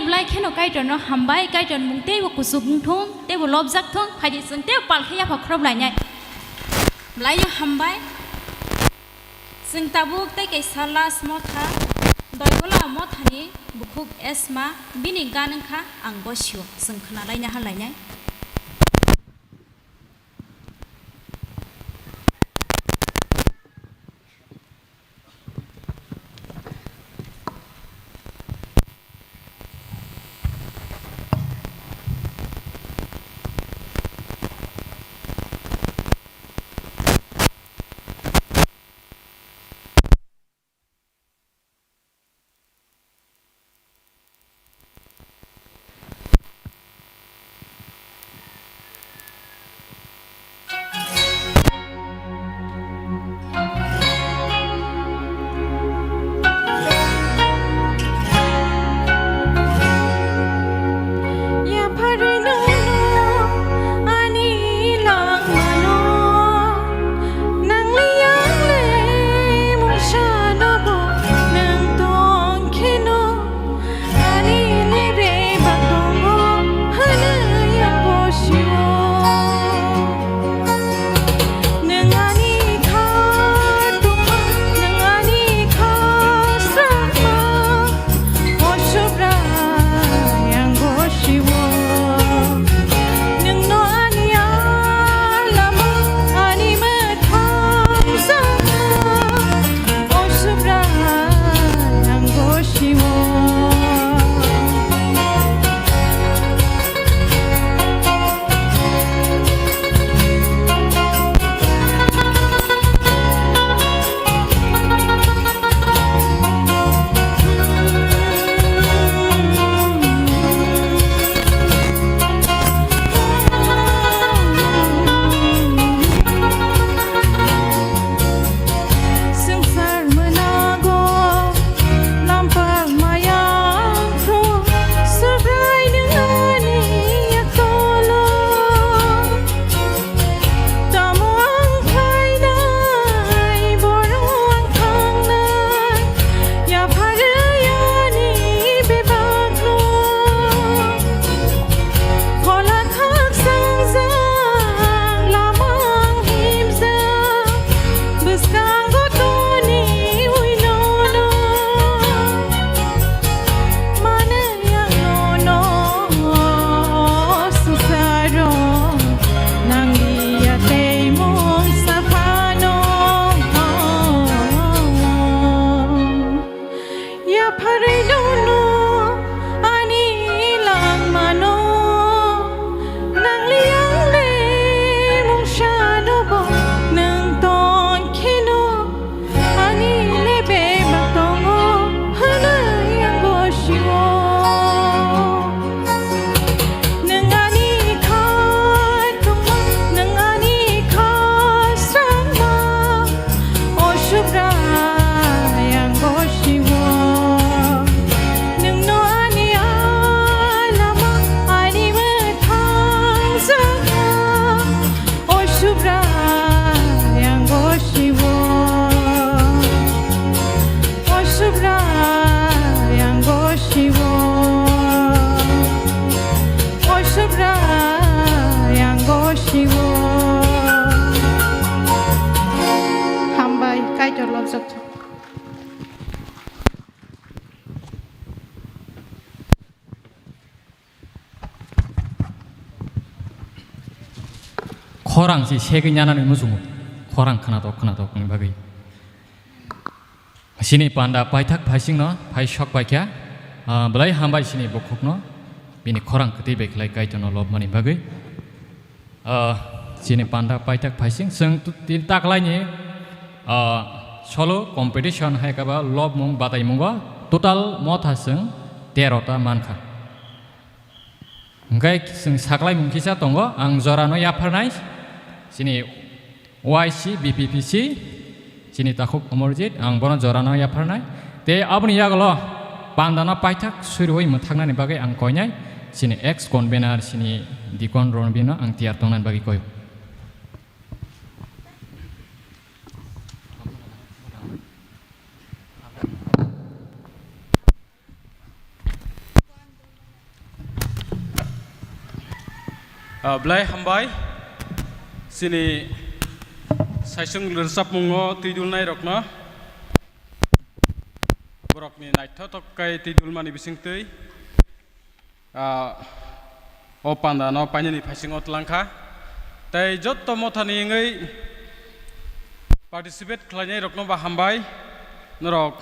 belai keno kaitor no hambai kaitor mung te wo kusuk thong te wo lobjak thong phaji sung te pal khaya phakhrop lai nyai belai yo hambai sung tabuk te kai salas motha doigola mothani bukhuk esma bini ganang kha ang bosio sung khna lai nya halai nyai abjak khorang si segnyana ni musumu khorang khana to kung bagai sini panda paitak paising no pai shok baikya belai hambai sini bokok no bini khorang keti beklai kaito no lob mani bagai sini panda paitak paising seng tin tak lainnya solo competition hai kaba lob mung batai mungwa total motha seng 13ta mankha ngai seng saklai mung kisa tongo ang jorano yafarnai sini YC BPPC sini takuk omorjit ang bono jorano yafarnai te abni yaglo pandana paitak suroi muthangna ni bagai ang koinai sini ex convener sini dikon ronbina ang tiar tongnan bagi koyo Belai hambai sini saisung lersap mungo tidul nai rokna borok ni nai thotok kai tidul mani bising tei o panda no panyani phasing ot langkha tai jotto mothani ngai participate khlai rokno ba hambai norok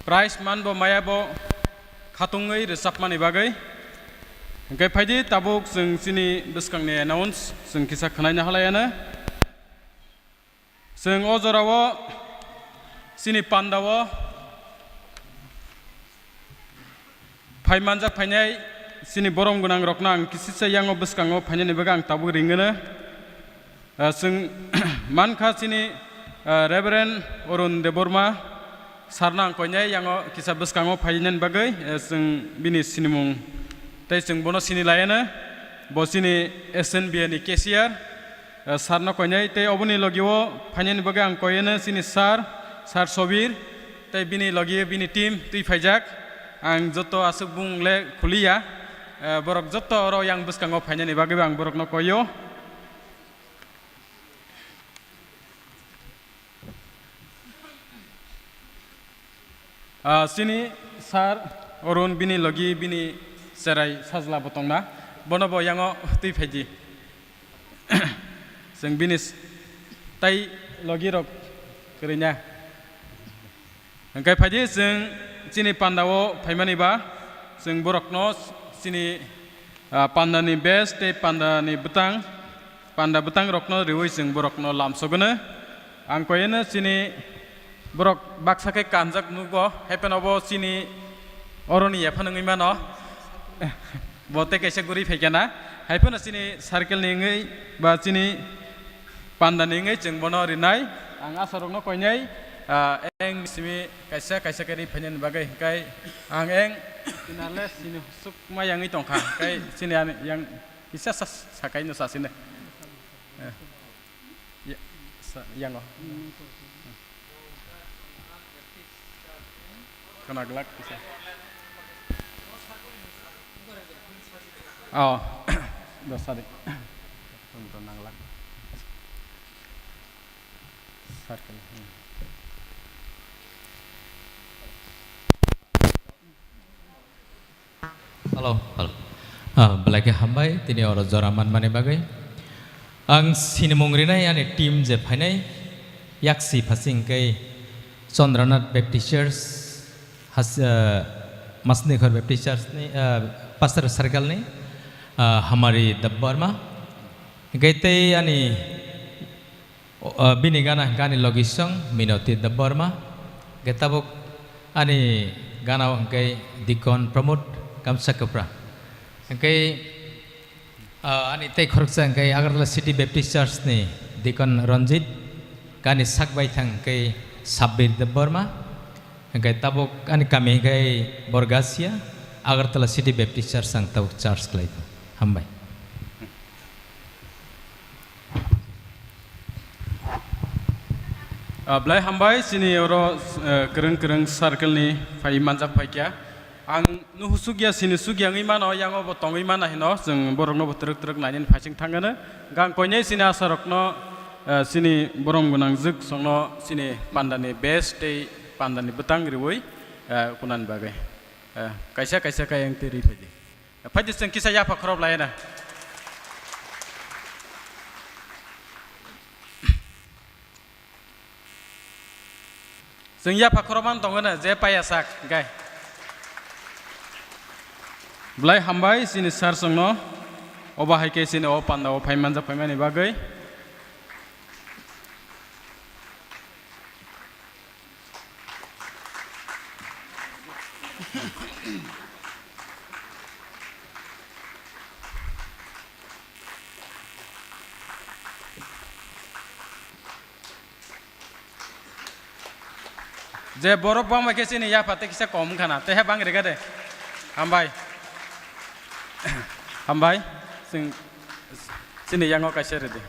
prize man bo maya bo khatungai resap mani bagai Oke, pagi tabuk sing sini beskang ni announce sing kisah kenanya halayana. Sing ozorawo sini pandawo pai manjak painai sini borong gunang roknang kisisa yang beskango painai nebagang tabuk ringena. Sing manka sini Reverend Orun Deborma sarnang koinai yang kisah beskango painai bagai sing bini sini mung tai sing bono sini layana bo sini SNB ni Kesiar sarna koinai tai oboni logiwo phainen baga ang koyena sini sar Sobir tai bini logi bini tim tui phajak ang joto asuk bung le khulia borok joto ro yang beskango phainen baga ang borok no koyo sini sar Orun bini logi bini serai sajla botongna bonobo yango tui phaji sing binis tai logi rok kerinya angkai phaji sing sini pandawo phaimani ba sing borokno sini pandani best te pandani panda betang rokno riwoi sing borokno lamsogona angkoyena sini borok baksake kanjak nugo hepenobo sini oroni yaphanangai mano bote kaisa guri phekena haipona sini circle ningai ba sini panda ningai jeng bono rinai ang asarokno koinai eng simi kaisa kari phainen bagai kai ang eng tinales sini sukma yangi tongkha kai sini yang isa sakai no sasine yang kana glak bisa oh dosa deh untuk nanglak sarkel halo belai hambai tini orang joraman mana bagai ang sini mungrinai ane tim je phainai yaksi phasing kai Chandranath Baptist Church has Masnikhar Baptist Church ni pastor circle ni हमारी दब्बर में कहते यानी बिनी गानी लगिसंग मिनोती दब्बर में कहता वो यानी गाना उनके दिकोन प्रमोट कम सकप्रा कहीं यानी ते खर्च कहीं अगर सिटी बैप्टिस्ट चर्च ने दिकोन रंजित गानी सक बाई थंग कहीं साबिर दब्बर में कहता वो यानी कमी कहीं बरगासिया अगर तला सिटी बैप्टिस्ट चर्च संग तब चर्च कलाई hambai Belai hambai sini oro kereng circle ni fai manjak faikya ang nuhusugya sini sugya ngi mano yang obo tongi mana hino jeng borokno botrek nainin phasing thangana gang koinai sini asarokno sini borong gunang juk songno sini pandani best tei pandani betang riwoi kunan bagai kaisa kaya yang teri padi seng kisah ya pak krop lain seng ya pak kroman tongona je payasak gai belai hambai sini sar songno obahai ke sini o panda o paiman jak paimani bagai je borok bang makai sini ya pate kisah kom kana teh bang rega deh hambai sing sini yang ngok kasih deh